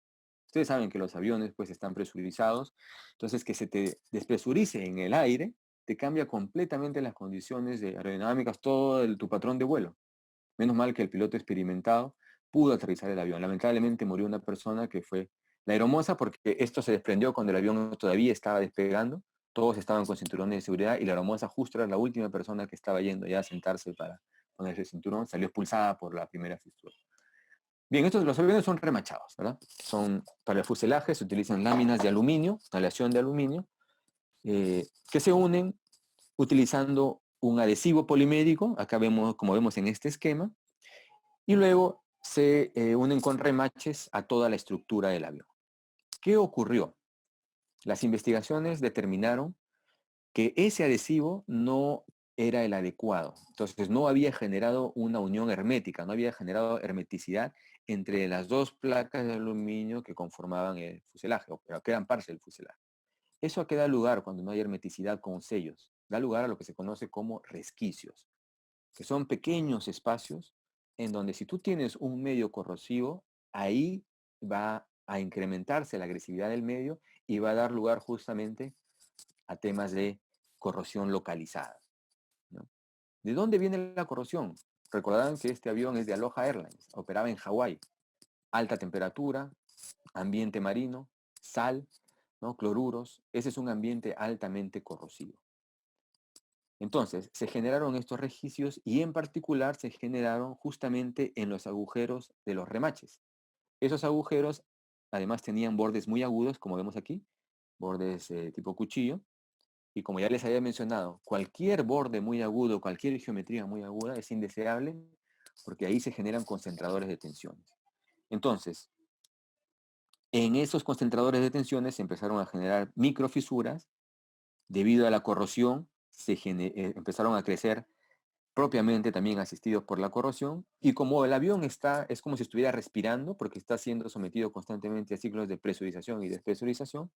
Ustedes saben que los aviones pues están presurizados, entonces que se te despresurice en el aire te cambia completamente las condiciones aerodinámicas, tu patrón de vuelo. Menos mal que el piloto experimentado pudo aterrizar el avión. Lamentablemente murió una persona que fue la aeromoza porque esto se desprendió cuando el avión todavía estaba despegando, todos estaban con cinturones de seguridad y la hermosa justo era la última persona que estaba yendo ya a sentarse para ponerse el cinturón, salió expulsada por la primera fisura. Bien, los aviones son remachados, ¿verdad? Para el fuselaje se utilizan láminas de aluminio, aleación de aluminio, que se unen utilizando un adhesivo polimérico, acá vemos, como vemos en este esquema, y luego se unen con remaches a toda la estructura del avión. ¿Qué ocurrió? Las investigaciones determinaron que ese adhesivo no era el adecuado. Entonces no había generado una unión hermética, no había generado hermeticidad entre las dos placas de aluminio que conformaban el fuselaje, pero que eran parte del fuselaje. Eso que da lugar cuando no hay hermeticidad con sellos, da lugar a lo que se conoce como resquicios, que son pequeños espacios en donde si tú tienes un medio corrosivo, ahí va a incrementarse la agresividad del medio y va a dar lugar justamente a temas de corrosión localizada, ¿no? ¿De dónde viene la corrosión? Recordarán que este avión es de Aloha Airlines, operaba en Hawái. Alta temperatura, ambiente marino, sal, ¿no? Cloruros. Ese es un ambiente altamente corrosivo. Entonces, se generaron estos resquicios y en particular se generaron justamente en los agujeros de los remaches. Esos agujeros además tenían bordes muy agudos, como vemos aquí, bordes tipo cuchillo, y como ya les había mencionado, cualquier borde muy agudo, cualquier geometría muy aguda es indeseable porque ahí se generan concentradores de tensiones. Entonces, en esos concentradores de tensiones se empezaron a generar microfisuras. Debido a la corrosión, empezaron a crecer propiamente también asistidos por la corrosión, y como el avión es como si estuviera respirando, porque está siendo sometido constantemente a ciclos de presurización y despresurización,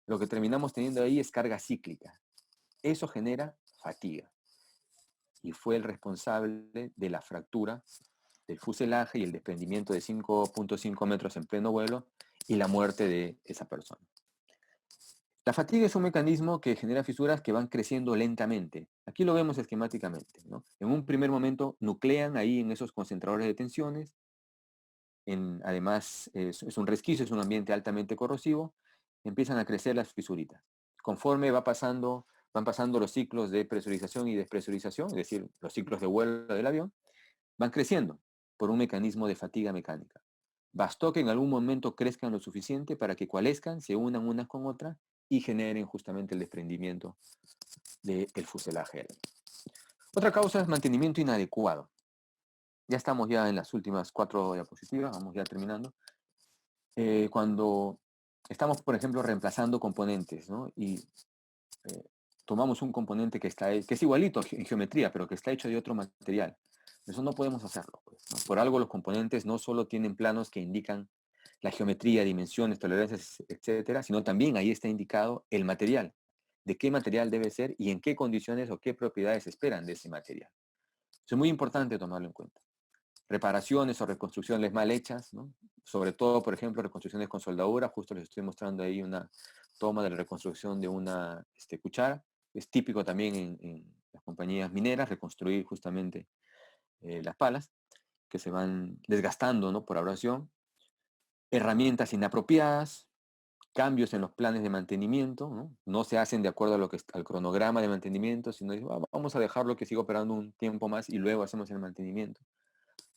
lo que terminamos teniendo ahí es carga cíclica. Eso genera fatiga, y fue el responsable de la fractura del fuselaje y el desprendimiento de 5.5 metros en pleno vuelo y la muerte de esa persona. La fatiga es un mecanismo que genera fisuras que van creciendo lentamente. Aquí lo vemos esquemáticamente, ¿no? En un primer momento nuclean ahí en esos concentradores de tensiones. Además, es un resquicio, es un ambiente altamente corrosivo. Empiezan a crecer las fisuritas. Conforme van pasando los ciclos de presurización y despresurización, es decir, los ciclos de vuelo del avión, van creciendo por un mecanismo de fatiga mecánica. Bastó que en algún momento crezcan lo suficiente para que coalescan, se unan unas con otras y generen justamente el desprendimiento del fuselaje. Otra causa es mantenimiento inadecuado. Ya estamos ya en las últimas 4 diapositivas, vamos ya terminando. Cuando estamos, por ejemplo, reemplazando componentes, ¿no? Y eh, tomamos un componente que es igualito en geometría, pero que está hecho de otro material. Eso no podemos hacerlo, pues, ¿no? Por algo los componentes no solo tienen planos que indican la geometría, dimensiones, tolerancias, etcétera, sino también ahí está indicado el material, de qué material debe ser y en qué condiciones o qué propiedades esperan de ese material. Eso es muy importante tomarlo en cuenta. Reparaciones o reconstrucciones mal hechas, ¿no? Sobre todo, por ejemplo, reconstrucciones con soldadura. Justo les estoy mostrando ahí una toma de la reconstrucción de una cuchara. Es típico también en las compañías mineras reconstruir justamente las palas que se van desgastando, ¿no? Por abrasión. Herramientas inapropiadas, cambios en los planes de mantenimiento, ¿no? No se hacen de acuerdo a al cronograma de mantenimiento, sino vamos a dejarlo que siga operando un tiempo más y luego hacemos el mantenimiento.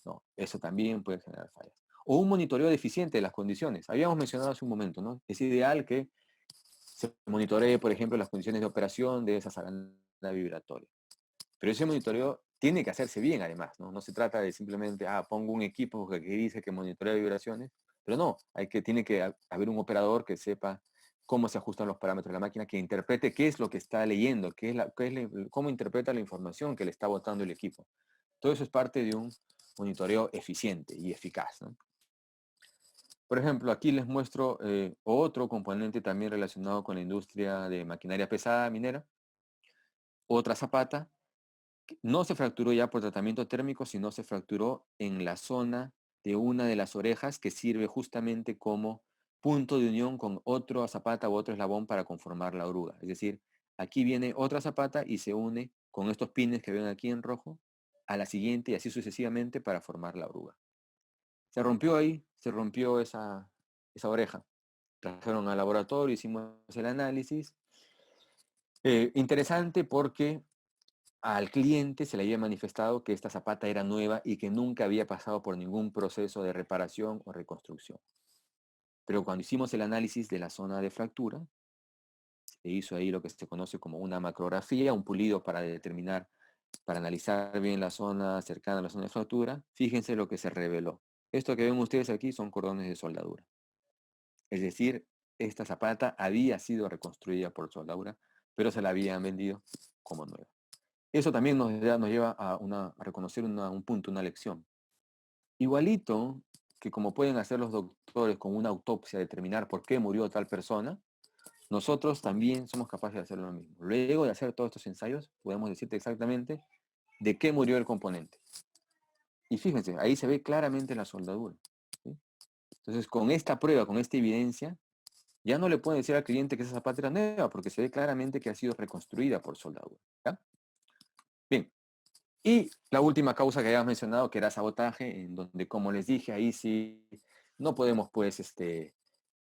No, eso también puede generar fallas. O un monitoreo deficiente de las condiciones. Habíamos mencionado hace un momento, ¿no? Es ideal que se monitoree, por ejemplo, las condiciones de operación de esa saranda vibratoria. Pero ese monitoreo tiene que hacerse bien, además, ¿no? No se trata de simplemente, pongo un equipo que dice que monitorea vibraciones, pero no, tiene que haber un operador que sepa cómo se ajustan los parámetros de la máquina, que interprete qué es lo que está leyendo, cómo interpreta la información que le está botando el equipo. Todo eso es parte de un monitoreo eficiente y eficaz, ¿no? Por ejemplo, aquí les muestro otro componente también relacionado con la industria de maquinaria pesada minera, otra zapata. No se fracturó ya por tratamiento térmico, sino se fracturó en la zona de una de las orejas que sirve justamente como punto de unión con otra zapata u otro eslabón para conformar la oruga. Es decir, aquí viene otra zapata y se une con estos pines que ven aquí en rojo a la siguiente y así sucesivamente para formar la oruga. Se rompió ahí, se rompió esa oreja. Trajeron al laboratorio, hicimos el análisis Interesante porque al cliente se le había manifestado que esta zapata era nueva y que nunca había pasado por ningún proceso de reparación o reconstrucción. Pero cuando hicimos el análisis de la zona de fractura, se hizo ahí lo que se conoce como una macrografía, un pulido para determinar, para analizar bien la zona cercana a la zona de fractura. Fíjense lo que se reveló. Esto que ven ustedes aquí son cordones de soldadura. Es decir, esta zapata había sido reconstruida por soldadura, pero se la habían vendido como nueva. Eso también nos lleva a reconocer un punto, una lección. Igualito que como pueden hacer los doctores con una autopsia determinar por qué murió tal persona, nosotros también somos capaces de hacer lo mismo. Luego de hacer todos estos ensayos, podemos decirte exactamente de qué murió el componente. Y fíjense, ahí se ve claramente la soldadura. ¿Sí? Entonces, con esta prueba, con esta evidencia, ya no le pueden decir al cliente que esa zapata era nueva, porque se ve claramente que ha sido reconstruida por soldadura. ¿Ya? Bien, y la última causa que habíamos mencionado, que era sabotaje, en donde, como les dije, ahí sí no podemos, pues,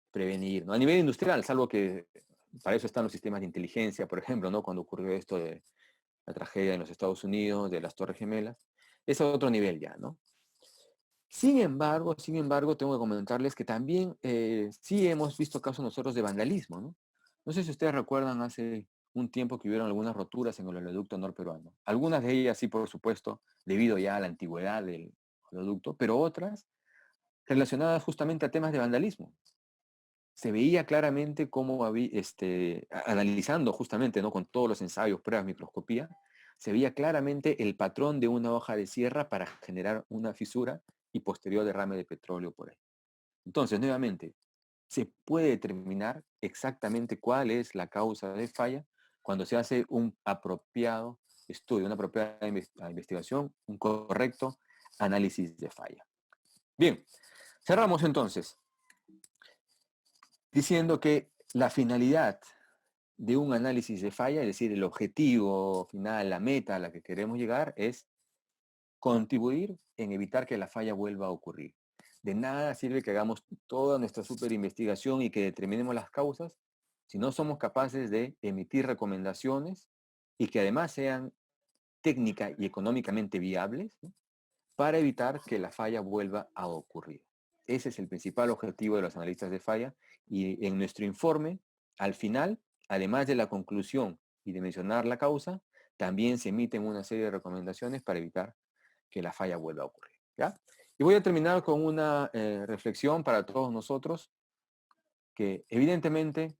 prevenir, ¿no? A nivel industrial, salvo que para eso están los sistemas de inteligencia, por ejemplo, ¿no? Cuando ocurrió esto de la tragedia en los Estados Unidos, de las Torres Gemelas, es otro nivel ya, ¿no? Sin embargo, tengo que comentarles que también sí hemos visto casos nosotros de vandalismo, ¿no? No sé si ustedes recuerdan hace un tiempo que hubieron algunas roturas en el oleoducto norperuano. Algunas de ellas sí, por supuesto, debido ya a la antigüedad del oleoducto, pero otras relacionadas justamente a temas de vandalismo. Se veía claramente cómo había, analizando justamente, ¿no? Con todos los ensayos, pruebas, microscopía, se veía claramente el patrón de una hoja de sierra para generar una fisura y posterior derrame de petróleo por ahí. Entonces, nuevamente, se puede determinar exactamente cuál es la causa de falla cuando se hace un apropiado estudio, una apropiada investigación, un correcto análisis de falla. Bien, cerramos entonces diciendo que la finalidad de un análisis de falla, es decir, el objetivo final, la meta a la que queremos llegar es contribuir en evitar que la falla vuelva a ocurrir. De nada sirve que hagamos toda nuestra super investigación y que determinemos las causas si no somos capaces de emitir recomendaciones y que además sean técnica y económicamente viables, ¿no? Para evitar que la falla vuelva a ocurrir. Ese es el principal objetivo de los analistas de falla y en nuestro informe, al final, además de la conclusión y de mencionar la causa, también se emiten una serie de recomendaciones para evitar que la falla vuelva a ocurrir. ¿Ya? Y voy a terminar con una reflexión para todos nosotros, que evidentemente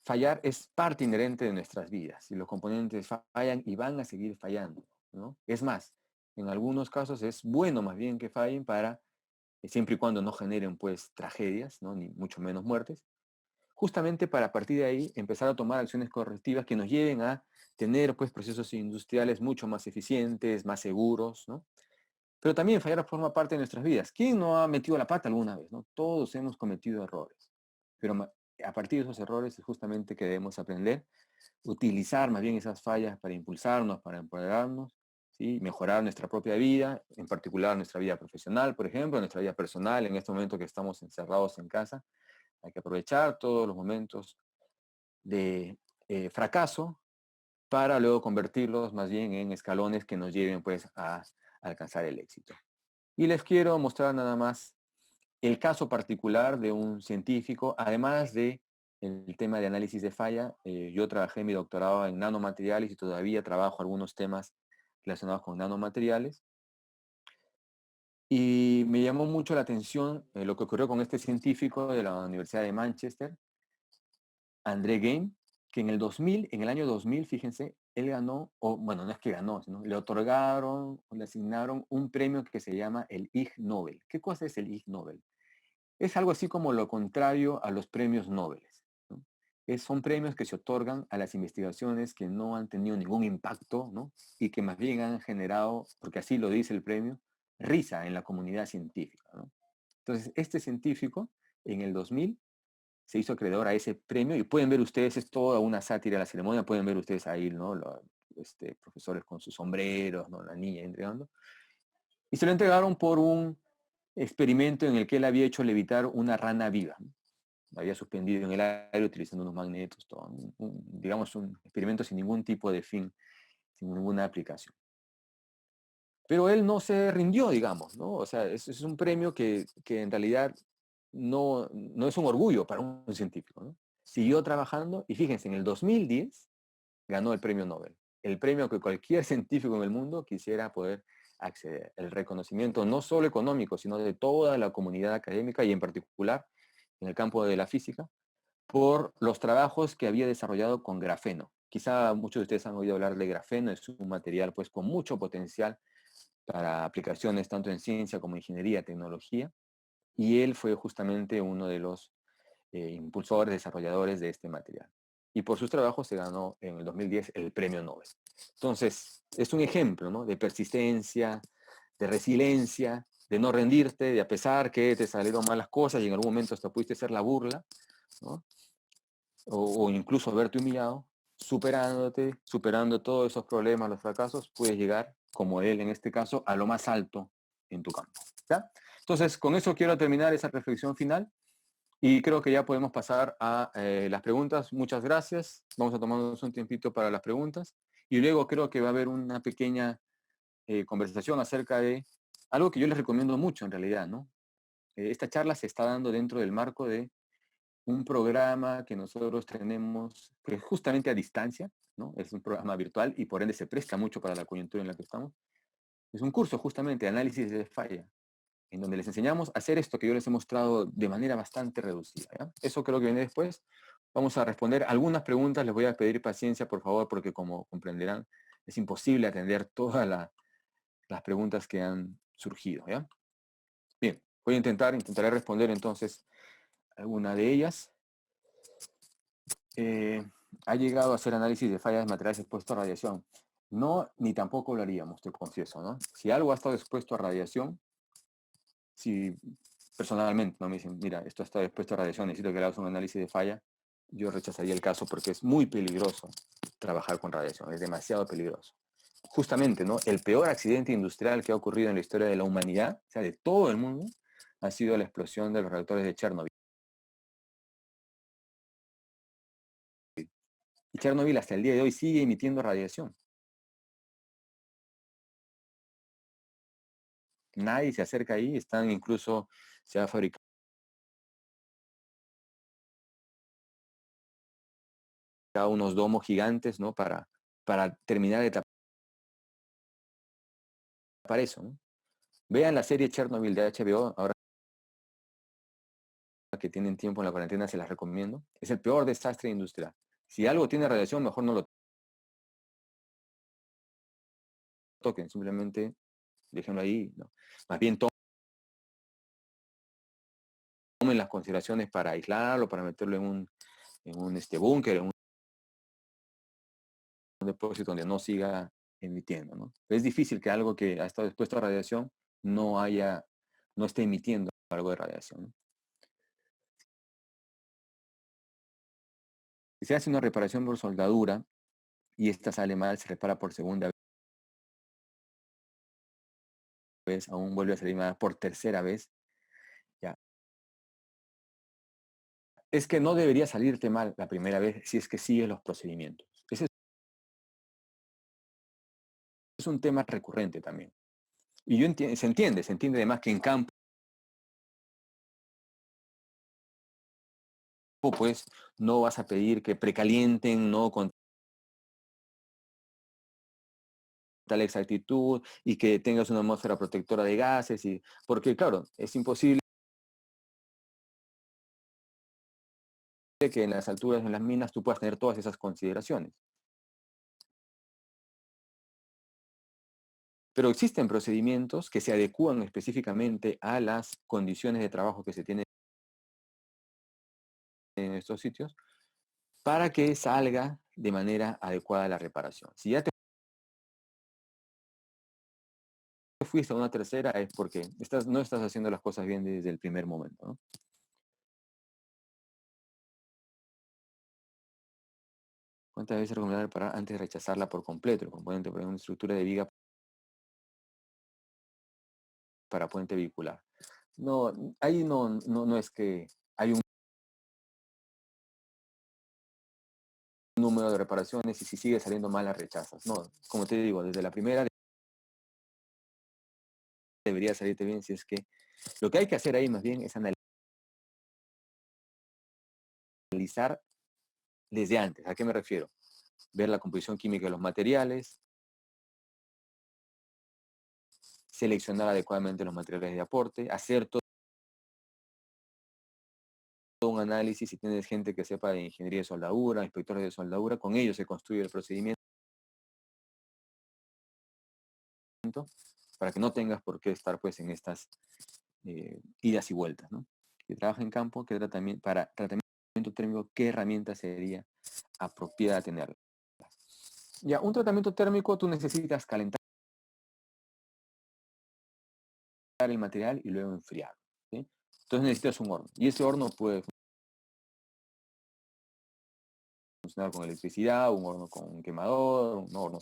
fallar es parte inherente de nuestras vidas y los componentes fallan y van a seguir fallando, ¿no? Es más, en algunos casos es bueno más bien que fallen para, siempre y cuando no generen pues tragedias, ¿no? Ni mucho menos muertes, justamente para a partir de ahí empezar a tomar acciones correctivas que nos lleven a tener pues procesos industriales mucho más eficientes, más seguros, ¿no? Pero también fallar forma parte de nuestras vidas. ¿Quién no ha metido la pata alguna vez, no? Todos hemos cometido errores. Pero a partir de esos errores es justamente que debemos aprender, utilizar más bien esas fallas para impulsarnos, para empoderarnos, ¿sí? Mejorar nuestra propia vida, en particular nuestra vida profesional, por ejemplo, nuestra vida personal, en este momento que estamos encerrados en casa. Hay que aprovechar todos los momentos de fracaso para luego convertirlos más bien en escalones que nos lleven pues a alcanzar el éxito. Y les quiero mostrar nada más el caso particular de un científico, además de el tema de análisis de falla. Yo trabajé mi doctorado en nanomateriales y todavía trabajo algunos temas relacionados con nanomateriales. Y me llamó mucho la atención lo que ocurrió con este científico de la Universidad de Manchester, André Geim, que en el año 2000, fíjense, él ganó, o bueno, no es que ganó, sino le otorgaron, o le asignaron un premio que se llama el Ig Nobel. ¿Qué cosa es el Ig Nobel? Es algo así como lo contrario a los premios Nobel, ¿no? Son premios que se otorgan a las investigaciones que no han tenido ningún impacto, ¿no? Y que más bien han generado, porque así lo dice el premio, risa en la comunidad científica, ¿no? Entonces, este científico en el 2000 se hizo acreedor a ese premio y pueden ver ustedes, es toda una sátira de la ceremonia, pueden ver ustedes ahí, ¿no? Los profesores con sus sombreros, ¿no? La niña entregando. Y se lo entregaron por un experimento en el que él había hecho levitar una rana viva. había suspendido en el aire utilizando unos magnetos, todo, digamos, un experimento sin ningún tipo de fin, sin ninguna aplicación. Pero él no se rindió, digamos, ¿no? O sea, es un premio que en realidad no es un orgullo para un científico, ¿no? Siguió trabajando y fíjense, en el 2010 ganó el premio Nobel, el premio que cualquier científico en el mundo quisiera poder acceder, el reconocimiento no solo económico, sino de toda la comunidad académica y en particular en el campo de la física, por los trabajos que había desarrollado con grafeno. Quizá muchos de ustedes han oído hablar de grafeno, es un material pues con mucho potencial para aplicaciones tanto en ciencia como en ingeniería, tecnología, y él fue justamente uno de los impulsores, desarrolladores de este material. Y por sus trabajos se ganó en el 2010 el premio Nobel. Entonces, es un ejemplo, ¿no?, de persistencia, de resiliencia, de no rendirte, de a pesar que te salieron malas cosas y en algún momento hasta pudiste ser la burla, ¿no?, o incluso verte humillado, superándote, superando todos esos problemas, los fracasos, puedes llegar, como él en este caso, a lo más alto en tu campo. ¿Ya? Entonces, con eso quiero terminar esa reflexión final y creo que ya podemos pasar a las preguntas. Muchas gracias. Vamos a tomarnos un tiempito para las preguntas y luego creo que va a haber una pequeña conversación acerca de algo que yo les recomiendo mucho en realidad, ¿no? Esta charla se está dando dentro del marco de un programa que nosotros tenemos, que es justamente a distancia, ¿no? Es un programa virtual y por ende se presta mucho para la coyuntura en la que estamos. Es un curso justamente de análisis de falla, en donde les enseñamos a hacer esto que yo les he mostrado de manera bastante reducida, ¿ya? Eso creo que viene después. Vamos a responder algunas preguntas, les voy a pedir paciencia, por favor, porque como comprenderán, es imposible atender todas las preguntas que han surgido, ¿ya? Bien, voy a intentaré responder entonces alguna de ellas. eh, ha llegado a hacer análisis de fallas de materiales expuestos a radiación. No, ni tampoco lo haríamos, te confieso, ¿no? Si algo ha estado expuesto a radiación, si personalmente no me dicen, mira, esto está expuesto a radiación, necesito que le hagas un análisis de falla, yo rechazaría el caso porque es muy peligroso trabajar con radiación, es demasiado peligroso. Justamente, ¿no? El peor accidente industrial que ha ocurrido en la historia de la humanidad, o sea, de todo el mundo, ha sido la explosión de los reactores de Chernobyl. Y Chernobyl hasta el día de hoy sigue emitiendo radiación. Nadie se acerca ahí, están incluso, se ha fabricado unos domos gigantes, ¿no? Para terminar de tapar eso, ¿no? Vean la serie Chernobyl de HBO, ahora que tienen tiempo en la cuarentena se las recomiendo. Es el peor desastre industrial. Si algo tiene radiación, mejor no lo toquen, simplemente déjenlo ahí, ¿no? Más bien tomen las consideraciones para aislarlo, para meterlo en un búnker, en un depósito donde no siga emitiendo, ¿no? Es difícil que algo que ha estado expuesto a radiación no esté emitiendo algo de radiación, ¿no? Si se hace una reparación por soldadura y esta sale mal, se repara por segunda vez, aún vuelve a salir mal por tercera vez, ya. Es que no debería salirte mal la primera vez si es que sigues los procedimientos. Ese es un tema recurrente también. Y se entiende además que en campo, pues, no vas a pedir que precalienten, no con tal exactitud y que tengas una atmósfera protectora de gases, porque claro, es imposible que en las alturas, en las minas, tú puedas tener todas esas consideraciones. Pero existen procedimientos que se adecúan específicamente a las condiciones de trabajo que se tienen en estos sitios para que salga de manera adecuada la reparación. Si ya te fuiste a una tercera es porque no estás haciendo las cosas bien desde el primer momento, ¿no? ¿Cuántas veces recomendar reparar antes de rechazarla por completo? El componente, por ejemplo, una estructura de viga para puente vehicular. No, ahí no es que hay un número de reparaciones y si sigue saliendo mal las rechazas. No, como te digo, desde la primera debería salirte bien si es que lo que hay que hacer ahí más bien es analizar desde antes. ¿A qué me refiero? Ver la composición química de los materiales, seleccionar adecuadamente los materiales de aporte, hacer todo un análisis. Si tienes gente que sepa de ingeniería de soldadura, inspectores de soldadura, con ellos se construye el procedimiento para que no tengas por qué estar pues en estas idas y vueltas, ¿no? Que trabaja en campo, que tratamiento, para tratamiento térmico, ¿qué herramienta sería apropiada tener? Ya, un tratamiento térmico tú necesitas calentar el material y luego enfriar, ¿sí? Entonces necesitas un horno. Y ese horno puede funcionar con electricidad, un horno con un quemador, un horno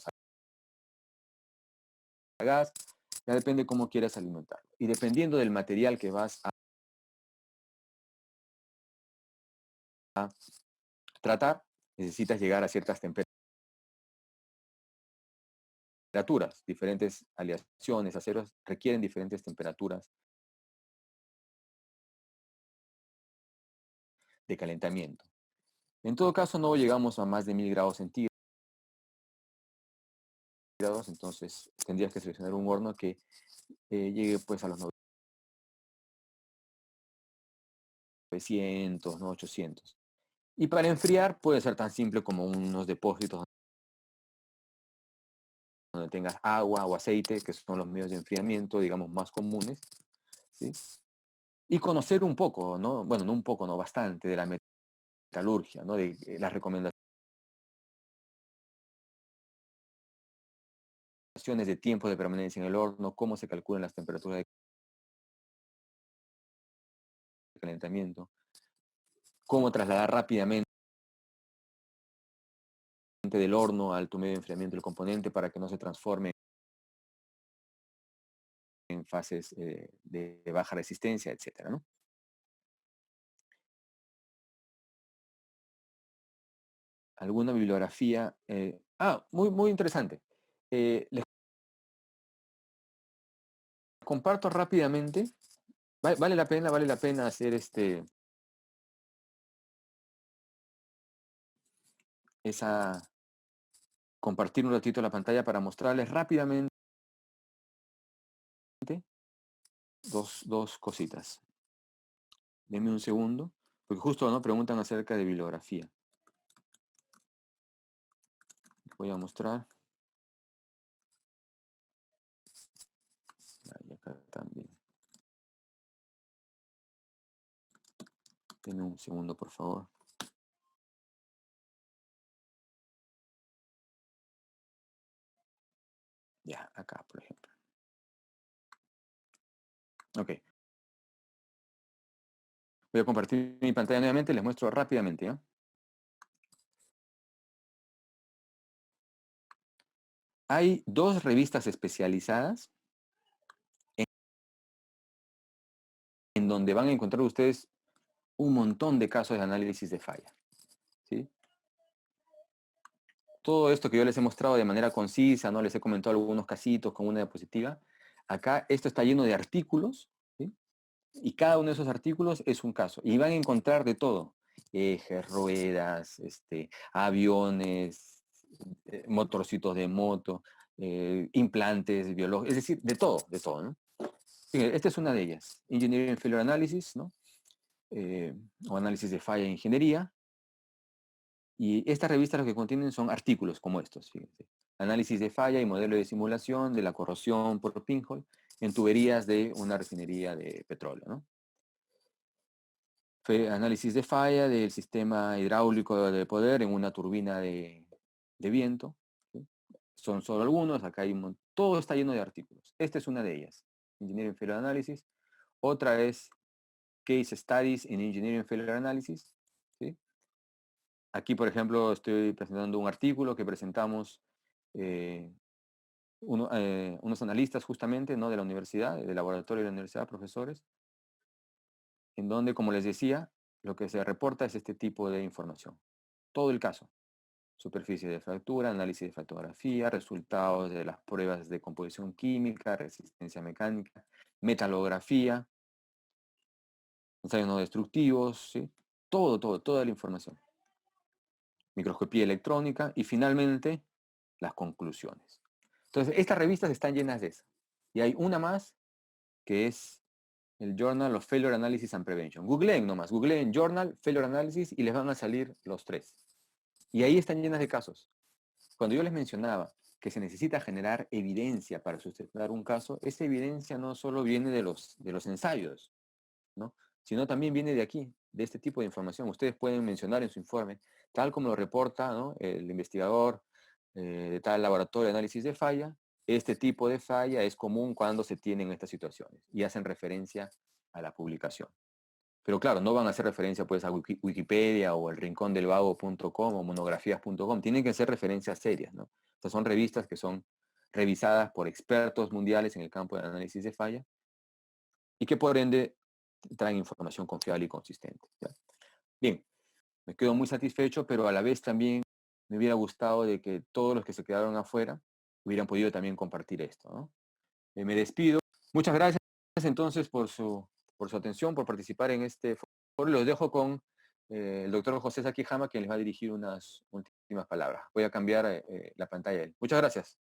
a gas, ya depende cómo quieras alimentarlo. Y dependiendo del material que vas a tratar, necesitas llegar a ciertas temperaturas. Diferentes aleaciones, aceros requieren diferentes temperaturas de calentamiento. En todo caso, no llegamos a más de 1000 grados centígrados, entonces tendrías que seleccionar un horno que llegue pues a los 900, ¿no? 800. Y para enfriar puede ser tan simple como unos depósitos donde tengas agua o aceite, que son los medios de enfriamiento, digamos, más comunes, ¿sí? Y conocer un poco, ¿no? Bueno, no un poco, no bastante, de la metalurgia, ¿no? De las recomendaciones de tiempo de permanencia en el horno, cómo se calculan las temperaturas de calentamiento, cómo trasladar rápidamente del horno al tu medio de enfriamiento el componente para que no se transforme en fases de baja resistencia, etcétera, ¿no? Alguna bibliografía. Muy, muy interesante. Les comparto rápidamente. Vale la pena hacer esa, compartir un ratito la pantalla para mostrarles rápidamente dos cositas. Denme un segundo, porque justo no preguntan acerca de bibliografía. Voy a mostrar. Y acá también. Denme un segundo, por favor. Ya, acá, por ejemplo. Ok. Voy a compartir mi pantalla nuevamente, les muestro rápidamente, ¿ya? Hay dos revistas especializadas en donde van a encontrar ustedes un montón de casos de análisis de falla, ¿sí? Todo esto que yo les he mostrado de manera concisa, ¿no? Les he comentado algunos casitos con una diapositiva. Acá esto está lleno de artículos, ¿sí? Y cada uno de esos artículos es un caso. Y van a encontrar de todo. Ejes, ruedas, aviones, motorcitos de moto, implantes biológicos, es decir, de todo, ¿no? Fíjense, esta es una de ellas. Engineering Failure Analysis, ¿no? O análisis de falla en ingeniería. Y estas revistas lo que contienen son artículos como estos, fíjense. Análisis de falla y modelo de simulación de la corrosión por pinhole en tuberías de una refinería de petróleo, ¿no? Análisis de falla del sistema hidráulico de poder en una turbina de viento, ¿sí? Son solo algunos, acá hay todo está lleno de artículos. Esta es una de ellas, Engineering Failure Analysis. Otra es Case Studies in Engineering Failure Analysis, ¿sí? Aquí, por ejemplo, estoy presentando un artículo que presentamos eh, unos analistas justamente, ¿no? De la universidad, del laboratorio de la universidad, profesores, en donde, como les decía, lo que se reporta es este tipo de información. Todo el caso. superficie de fractura, análisis de fractografía, resultados de las pruebas de composición química, resistencia mecánica, metalografía, ensayos no destructivos, ¿sí? Toda la información. Microscopía electrónica y finalmente las conclusiones. Entonces, estas revistas están llenas de eso. Y hay una más que es el Journal of Failure Analysis and Prevention. Googleen nomás, googleen Journal, Failure Analysis y les van a salir los tres. Y ahí están llenas de casos. Cuando yo les mencionaba que se necesita generar evidencia para sustentar un caso, esa evidencia no solo viene de los ensayos, ¿no? Sino también viene de aquí, de este tipo de información. Ustedes pueden mencionar en su informe, tal como lo reporta, ¿no?, el investigador de tal laboratorio de análisis de falla, este tipo de falla es común cuando se tienen estas situaciones y hacen referencia a la publicación. Pero claro, no van a hacer referencia pues a Wikipedia o el rincondelvago.com o monografías.com, tienen que ser referencias serias, ¿no? Estas son revistas que son revisadas por expertos mundiales en el campo del análisis de falla y que por ende traen información confiable y consistente, ¿ya? Bien, me quedo muy satisfecho, pero a la vez también me hubiera gustado de que todos los que se quedaron afuera hubieran podido también compartir esto, ¿no? Me despido. Muchas gracias entonces por su atención, por participar en este foro. Los dejo con el doctor José Sakijama, quien les va a dirigir unas últimas palabras. Voy a cambiar la pantalla a él. Muchas gracias.